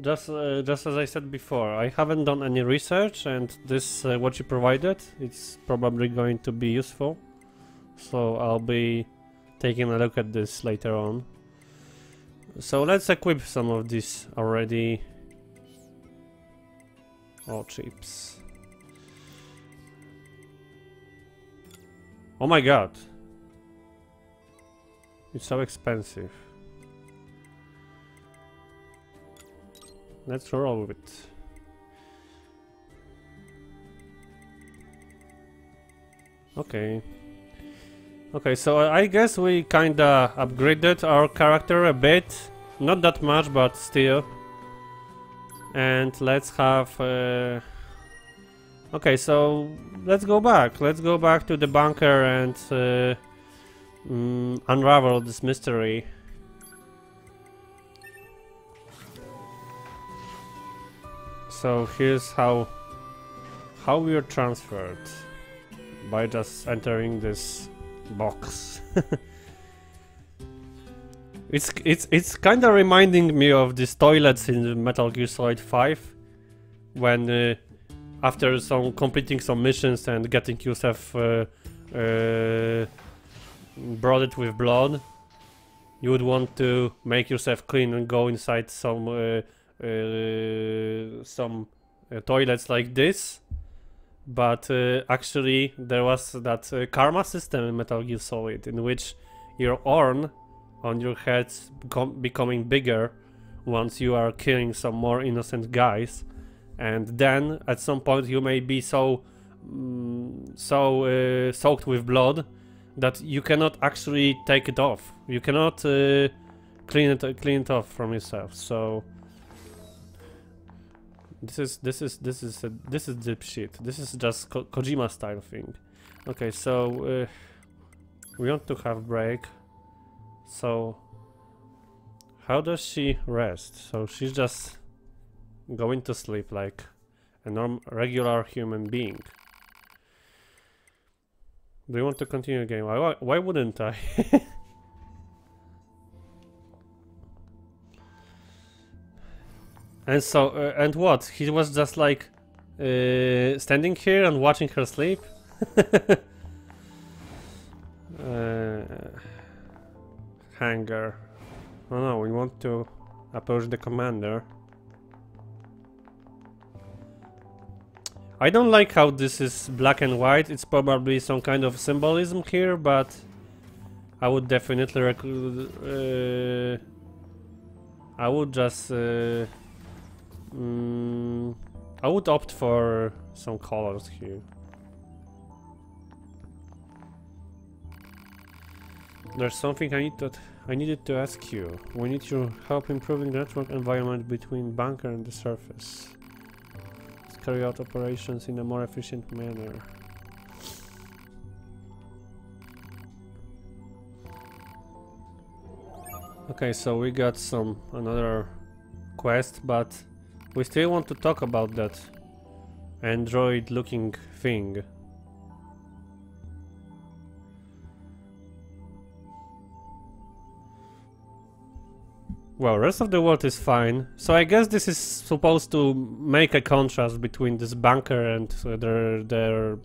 Speaker 1: just as I said before, I haven't done any research, and this what you provided, it's probably going to be useful. So I'll be taking a look at this later on. So let's equip some of these already. All chips. Oh my god! It's so expensive. Let's roll with it. Okay. Okay, so I guess we kinda upgraded our character a bit. Not that much, but still. And let's have... Okay, so let's go back. Let's go back to the bunker and unravel this mystery. So here's how we are transferred. By just entering this box. It's kind of reminding me of these toilets in Metal Gear Solid 5, when after completing some missions and getting yourself blooded with blood, you would want to make yourself clean and go inside some toilets like this. But actually there was that karma system in Metal Gear Solid, in which your urn on your head's becoming bigger once you are killing some more innocent guys, and then at some point you may be so soaked with blood that you cannot actually take it off. You cannot clean it off from yourself. So this is deep shit. This is just Kojima style thing. Okay, so we want to have break. So how does she rest? So she's just going to sleep like a regular human being. Do you want to continue the game? Why wouldn't I? And so, and what? He was just like standing here and watching her sleep? Hangar. Oh no, we want to approach the commander. I don't like how this is black and white. It's probably some kind of symbolism here, but I would definitely I would just I would opt for some colors here. There's something I needed to ask you. We need your help improving the network environment between bunker and the surface. Let's carry out operations in a more efficient manner. Okay, so we got another quest, but we still want to talk about that android looking thing. Well, rest of the world is fine, so I guess this is supposed to make a contrast between this bunker and their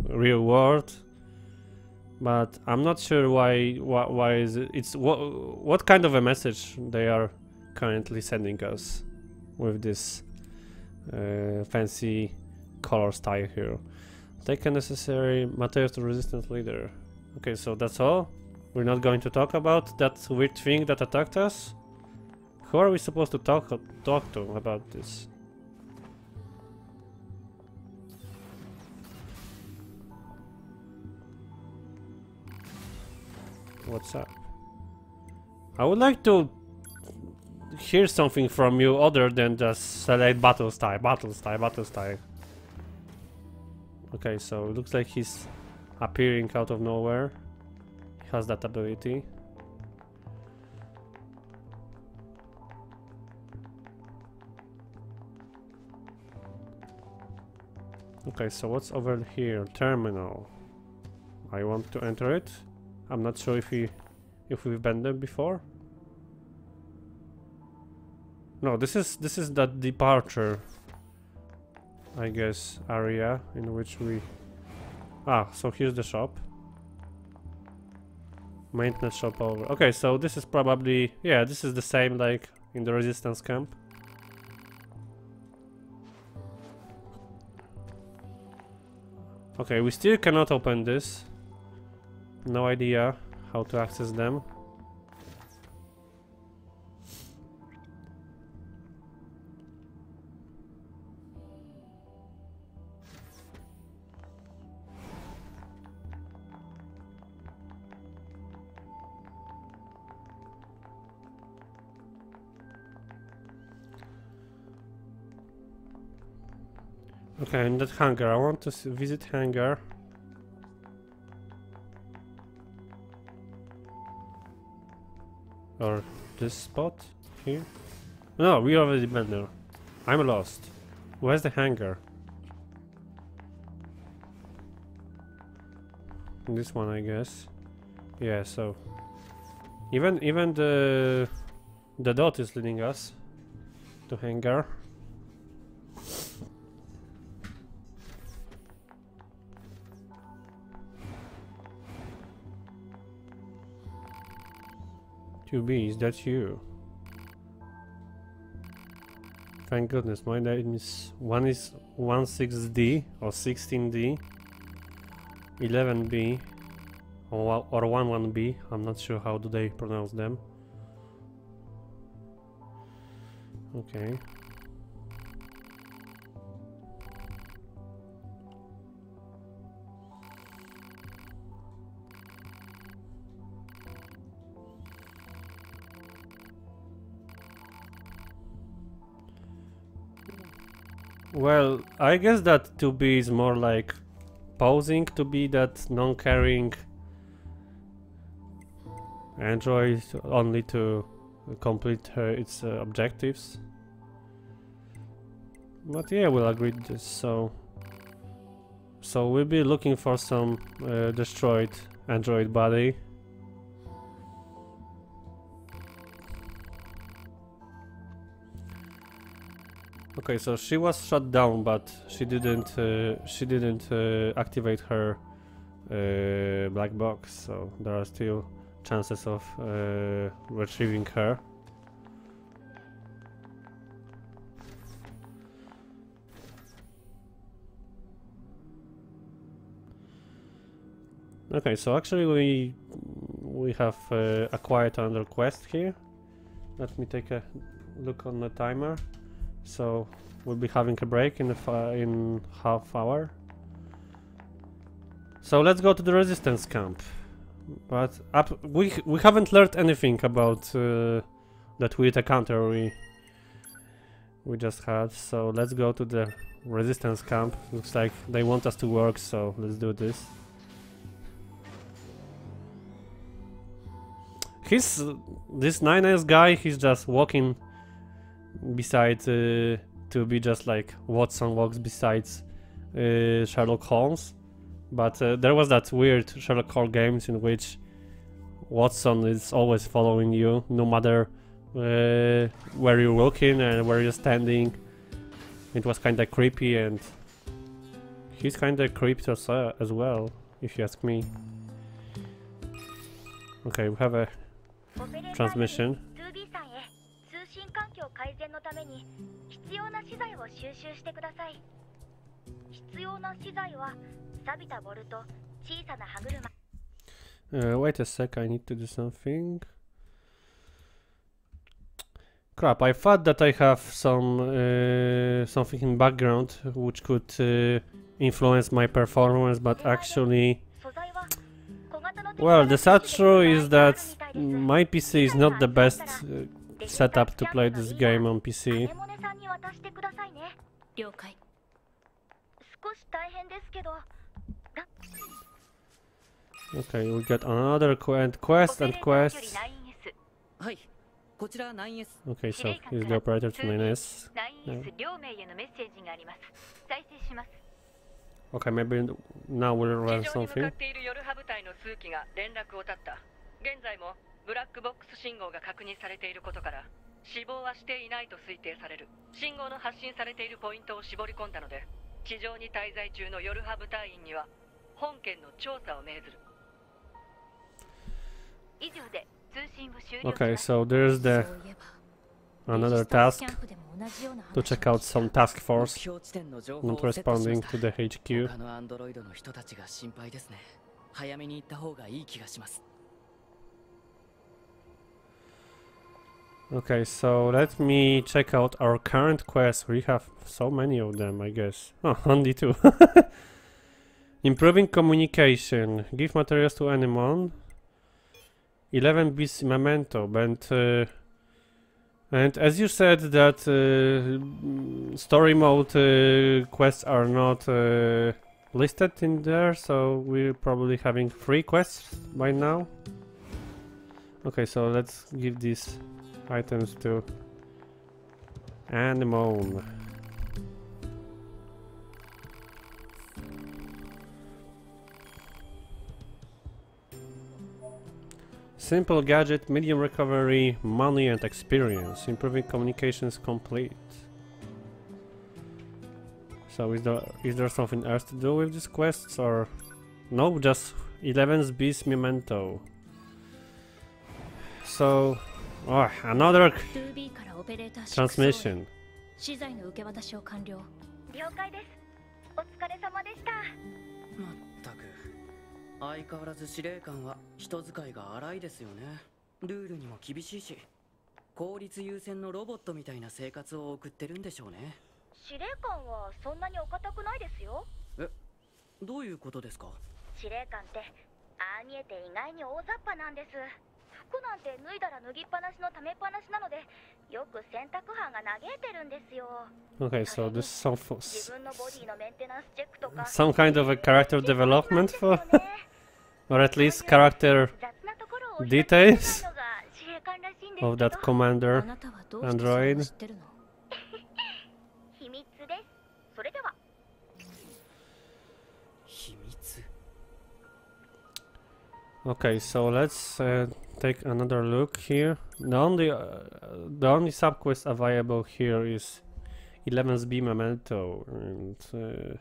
Speaker 1: real world. But I'm not sure why is it, it's what kind of a message they are currently sending us with this fancy color style here. Take a necessary materials to resistance leader. Okay, so that's all. We're not going to talk about that weird thing that attacked us. Who are we supposed to talk to about this? What's up? I would like to hear something from you other than just select battle style. Okay, so it looks like he's appearing out of nowhere. He has that ability. Okay, so what's over here? Terminal. I want to enter it. I'm not sure if we've been there before. No, this is that departure, I guess, area in which we... Ah, so here's the shop. Maintenance shop over. Okay, so this is probably... Yeah, this is the same like in the resistance camp. Okay, we still cannot open this. No idea how to access them. Okay, and that hangar. I want to visit hangar. Or this spot here? No, we already been there. I'm lost. Where's the hangar? This one, I guess. Yeah, so even the dot is leading us to hangar. Is that you? Thank goodness, my name is 16D or 16D, 11B or 11B. I'm not sure how do they pronounce them. Okay. Well, I guess that 2B is more like posing to be that non-caring android only to complete its objectives. But yeah, we'll agree to this. So we'll be looking for some destroyed android body. Okay, so she was shut down, but she didn't activate her black box, so there are still chances of retrieving her. Okay, so actually we have acquired another quest here. let me take a look on the timer. So we'll be having a break in half hour. So let's go to the resistance camp. But we haven't learned anything about that weird encounter we just had. So let's go to the resistance camp. Looks like they want us to work, so let's do this. This 9S guy, he's just walking beside to be just like Watson walks besides Sherlock Holmes. But there was that weird Sherlock Holmes games in which Watson is always following you, no matter where you're walking and where you're standing. It was kinda creepy, and he's kinda creeped as well, if you ask me. Okay, we have a transmission. Wait a sec, I need to do something. Crap, I thought that I have some something in background which could influence my performance, but actually, well, the sad truth is that my PC is not the best setup to play this game on PC. Okay, we got another quest and quests. Okay, so he's the operator to NieR. Yeah. Okay, maybe now we'll learn something. Okay, so there's the another task to check out some task force not responding to the HQ. Okay, so let me check out our current quests. We have so many of them, I guess. Oh, only 2. Improving communication. Give materials to anyone. 11 BC memento, and as you said that story mode quests are not listed in there, so we're probably having 3 quests by now. Okay, so let's give these items to Anemone. Simple gadget, medium recovery, money and experience. Improving communications complete. So is there something else to do with these quests, or no? Just 11's bis memento. So, another transmission.
Speaker 2: 相変わらず司令官は人使いが荒いですよね。ルールにも厳しいし、効率優先のロボットみたいな生活を送ってるんでしょうね。司令官はそんなにお堅くないですよ。え、どういうことですか？司令官ってああ見えて意外に大雑把なんです。服なんて脱いだら脱ぎっぱなしのためっぱなしなので、よく洗濯班が嘆いてるんですよ。
Speaker 1: Okay, so this is some kind of a character development for or at least character details of that commander android. Okay, so let's take another look here. The only subquest available here is 11's B memento and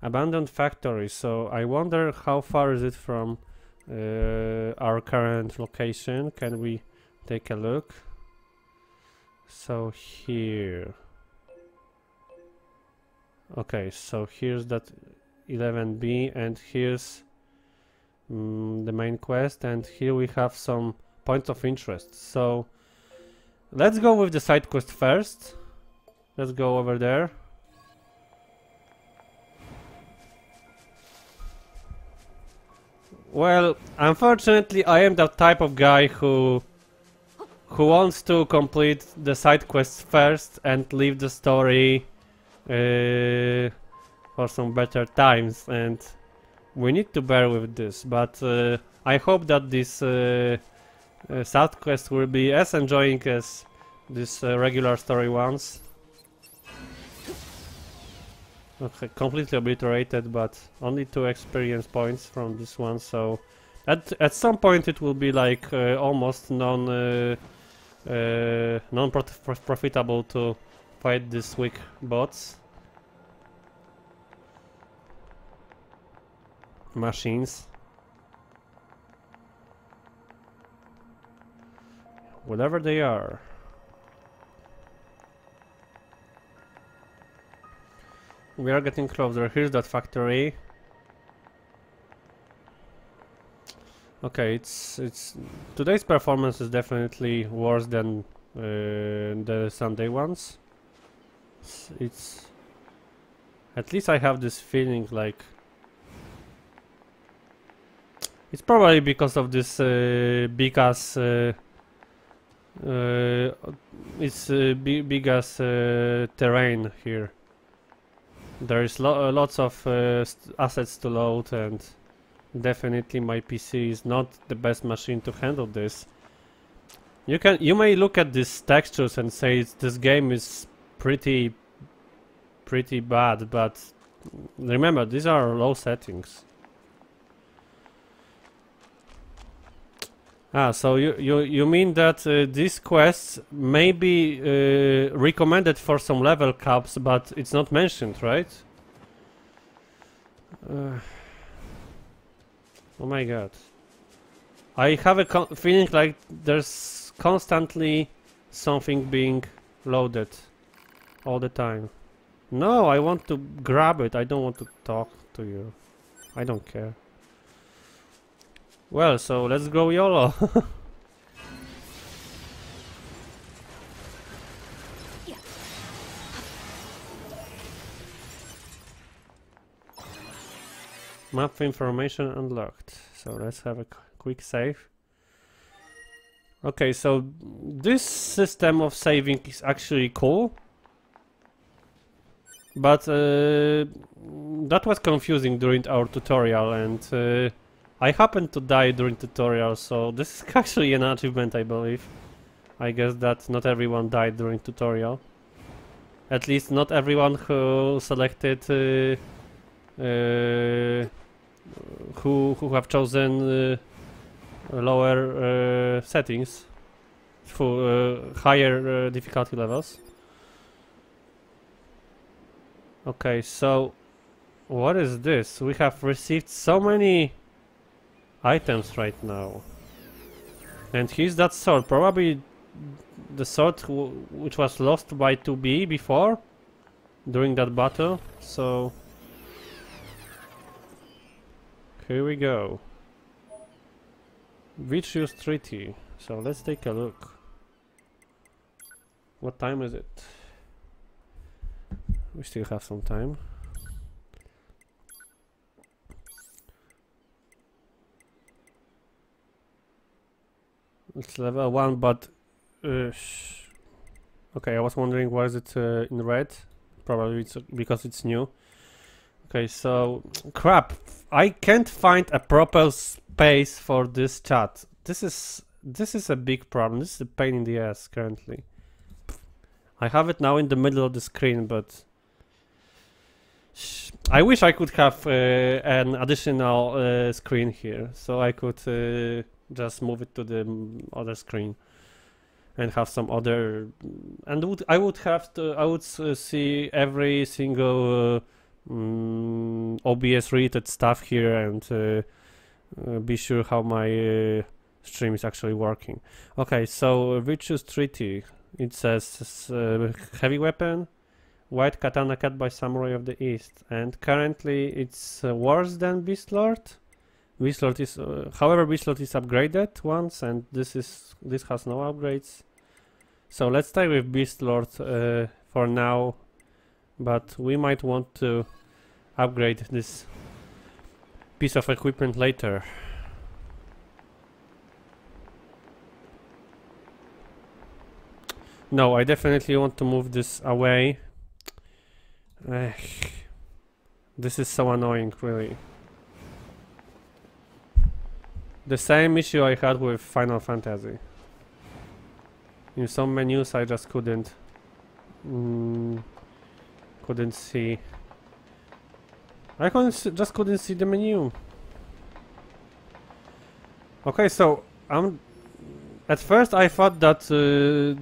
Speaker 1: abandoned factory. So I wonder how far is it from our current location. Can we take a look? So here. Okay, so here's that 11B and here's the main quest, and here we have some points of interest. So Let's go with the side quest first. Let's go over there. Well, unfortunately, I am the type of guy who wants to complete the side quests first and leave the story for some better times, and we need to bear with this. But I hope that this side quest will be as enjoying as this regular story ones. Okay, completely obliterated, but only 2 experience points from this one. So at some point it will be like almost non-profitable to fight these weak bots. Machines. Whatever they are. We are getting closer. Here's that factory. Okay, it's today's performance is definitely worse than the Sunday ones. It's at least I have this feeling like it's probably because of this big ass big ass terrain here. There is lots of assets to load, and definitely my PC is not the best machine to handle this. You may look at these textures and say this game is pretty bad, but remember, these are low settings. Ah, so you mean that these quests may be recommended for some level caps, but it's not mentioned, right? Oh my god. I have a feeling like there's constantly something being loaded all the time. No, I want to grab it. I don't want to talk to you. I don't care. Well, so let's go YOLO. Map information unlocked. So let's have a quick save. Okay, so this system of saving is actually cool. But that was confusing during our tutorial, and I happened to die during tutorial, so this is actually an achievement, I believe. I guess that not everyone died during tutorial. At least not everyone who selected who have chosen lower settings for higher difficulty levels. Okay, so what is this? We have received so many items right now, and here's that sword, probably the sword which was lost by 2B before during that battle. So here we go. Virtuous Treaty. So let's take a look. What time is it? We still have some time. It's level 1, but okay, I was wondering why is it in red. Probably it's because it's new. Okay, so crap, I can't find a proper space for this chat. This is a big problem. This is a pain in the ass currently. I have it now in the middle of the screen, but I wish I could have an additional screen here, so I could just move it to the other screen and have some other, and I would see every single OBS related stuff here, and be sure how my stream is actually working. Okay, so Virtuous Treaty. It says heavy weapon, white katana cut by samurai of the east, and currently it's worse than Beastlord. Beastlord is, however, Beastlord is upgraded once, and this has no upgrades. So let's stay with Beast Lord for now, but we might want to upgrade this piece of equipment later. No, I definitely want to move this away. This is so annoying, really. The same issue I had with Final Fantasy. In some menus I just couldn't see. I just couldn't see the menu. Okay, so at first I thought that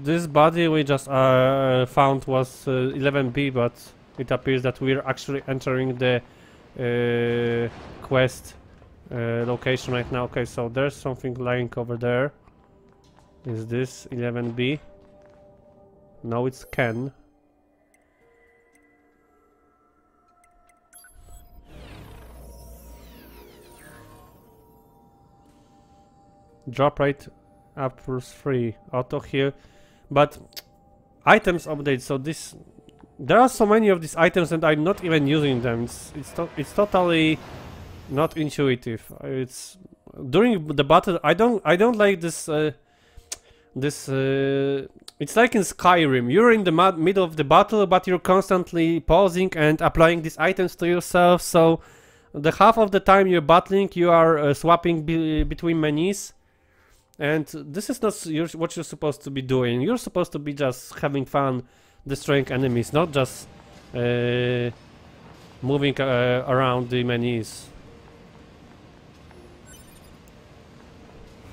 Speaker 1: this body we just found was 11B, but it appears that we're actually entering the quest location right now. Okay, so there's something lying over there. Is this 11B? No, it's Ken. Drop rate up plus 3. Auto heal. But items update, so this... There are so many of these items and I'm not even using them. It's totally not intuitive. It's... During the battle, I don't like this... it's like in Skyrim. You're in the middle of the battle, but you're constantly pausing and applying these items to yourself. So the half of the time you're battling, you are swapping between menus, and this is not what you're supposed to be doing. You're supposed to be just having fun, destroying enemies, not just moving around the menus.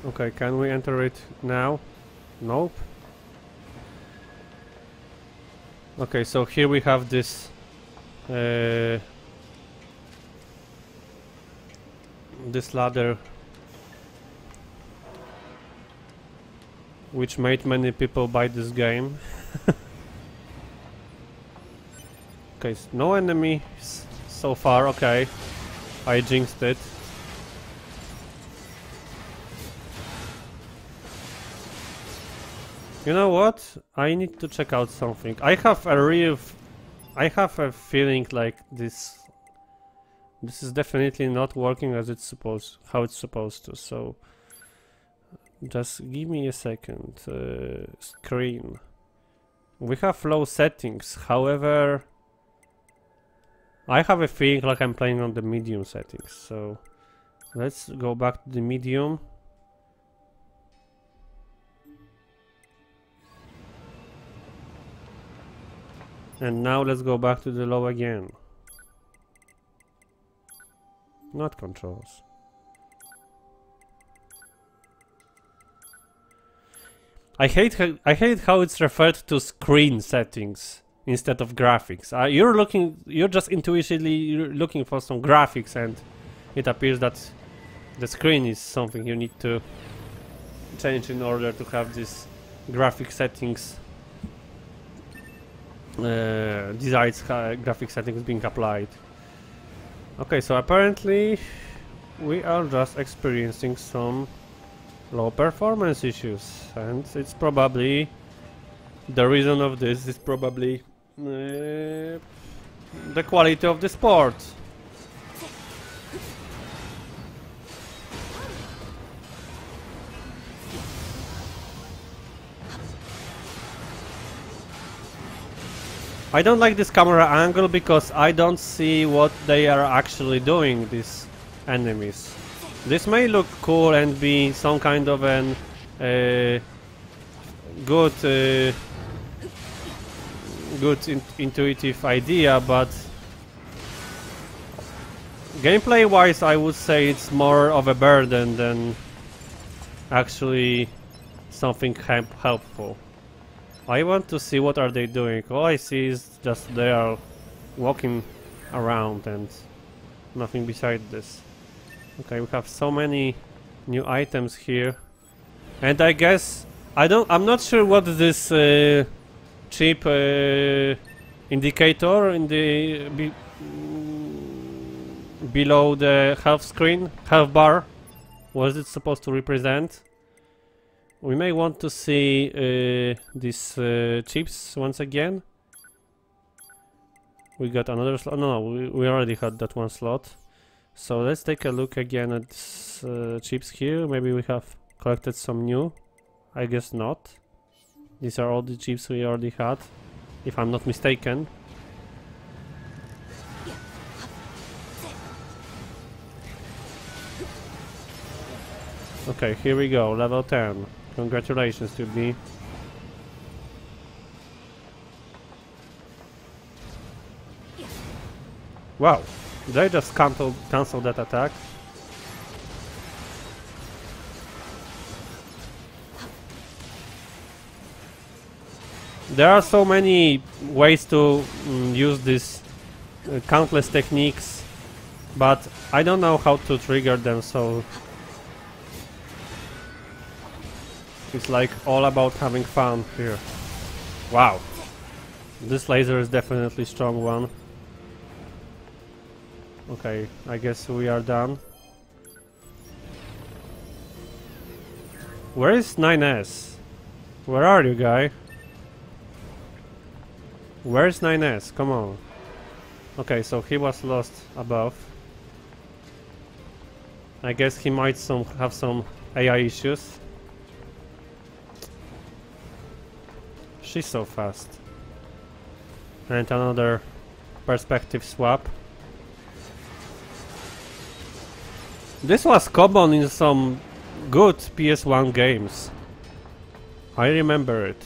Speaker 1: Okay, can we enter it now? Nope. Okay, so here we have this this ladder, which made many people buy this game. Okay, no enemies so far. Okay, I jinxed it. You know what? I need to check out something. I have a feeling like this is definitely not working as how it's supposed to. So just give me a second. Screen. We have low settings. However, I have a feeling like I'm playing on the medium settings. So let's go back to the medium. And now let's go back to the low again. Not controls. I hate how it's referred to screen settings instead of graphics. You're just intuitively looking for some graphics, and it appears that the screen is something you need to change in order to have these graphic settings. Desired graphic settings being applied. Okay, so apparently we are just experiencing some low performance issues, and it's probably the reason of this is probably the quality of the sport. I don't like this camera angle because I don't see what they are actually doing, these enemies. This may look cool and be some kind of an good intuitive idea, but gameplay wise I would say it's more of a burden than actually something helpful. I want to see what are they doing. All I see is just they are walking around and nothing beside this. Okay, we have so many new items here, and I guess I'm not sure what this cheap indicator in the below the health bar, what is it supposed to represent? We may want to see these chips once again. We got another slot. No, we already had that one slot. So let's take a look again at chips here. Maybe we have collected some new. I guess not. These are all the chips we already had, if I'm not mistaken. Okay, here we go, level 10. Congratulations to me. Wow, they just cancelled that attack. There are so many ways to use these countless techniques, but I don't know how to trigger them, so it's like all about having fun here. Wow, this laser is definitely a strong one. Okay, I guess we are done. Where is 9S? Where are you, guy? Where's 9S? Come on. Okay, so he was lost above. I guess he might have some AI issues. She's so fast. And another perspective swap. This was common in some good PS1 games. I remember it.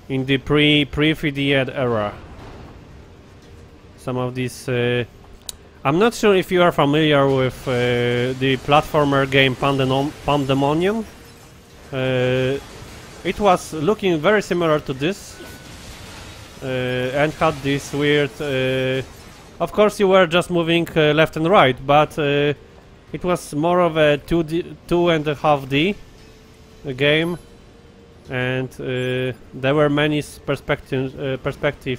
Speaker 1: In the pre-3D era. Some of these... I'm not sure if you are familiar with the platformer game Pandemonium. It was looking very similar to this. And had this weird... of course you were just moving left and right, but it was more of a 2.5D game. And there were many perspective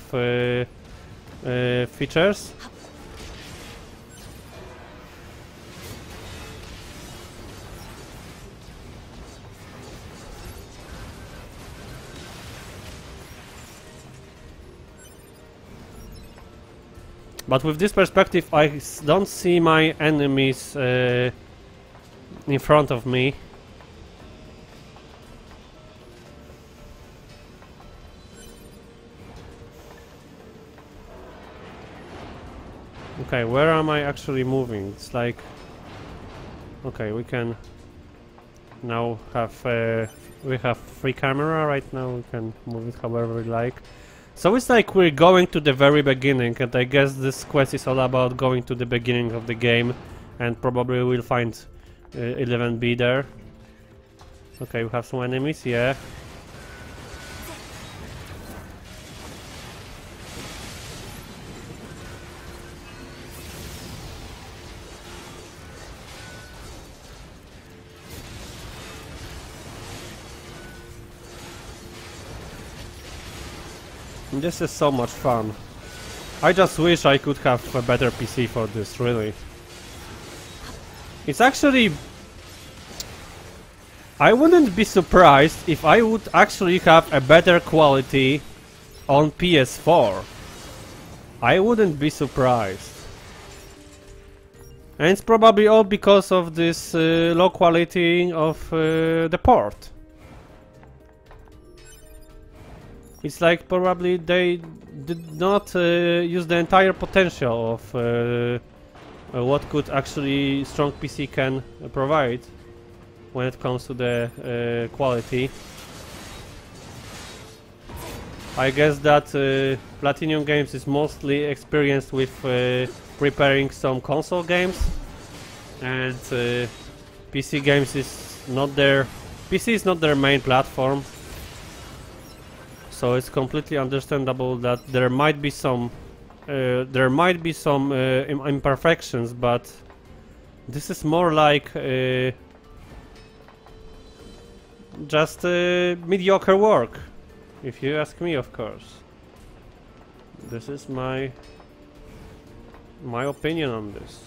Speaker 1: features. But with this perspective, I don't see my enemies in front of me. Okay, where am I actually moving? It's like... Okay, we can now have... we have free camera right now, we can move it however we like. So it's like we're going to the very beginning, and I guess this quest is all about going to the beginning of the game, and probably we'll find 11B there. Okay, we have some enemies, yeah. This is so much fun. I just wish I could have a better PC for this, really. It's actually... I wouldn't be surprised if I would actually have a better quality on PS4. I wouldn't be surprised. And it's probably all because of this low quality of the port. It's like probably they did not use the entire potential of what could actually strong PC can provide when it comes to the quality. I guess that Platinum Games is mostly experienced with preparing some console games, and PC games is not their main platform. So it's completely understandable that there might be some imperfections, but this is more like just mediocre work, if you ask me, of course. This is my opinion on this.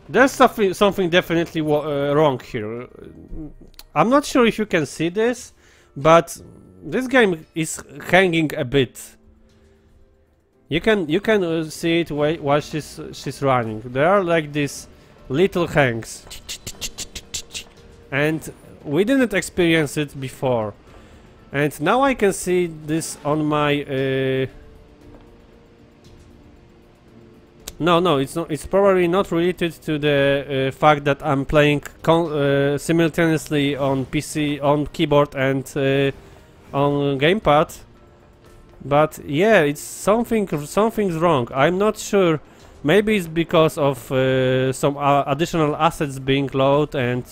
Speaker 1: There's something definitely wrong here. I'm not sure if you can see this, but this game is hanging a bit. You can see it while she's running. There are like these little hangs, and we didn't experience it before. And now I can see this on my. No, it's not. It's probably not related to the fact that I'm playing simultaneously on PC, on keyboard, and on gamepad. But yeah, it's something's wrong. I'm not sure. Maybe it's because of some additional assets being loaded, and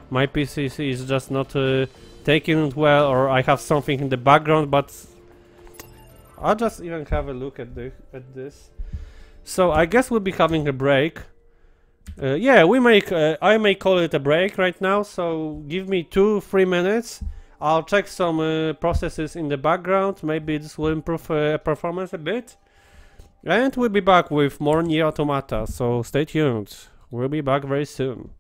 Speaker 1: my PC is just not taking it well, or I have something in the background. But I'll just even have a look at this. So I guess we'll be having a break. Yeah, I may call it a break right now. So give me 2-3 minutes. I'll check some processes in the background. Maybe this will improve performance a bit. And we'll be back with more NieR Automata. So stay tuned. We'll be back very soon.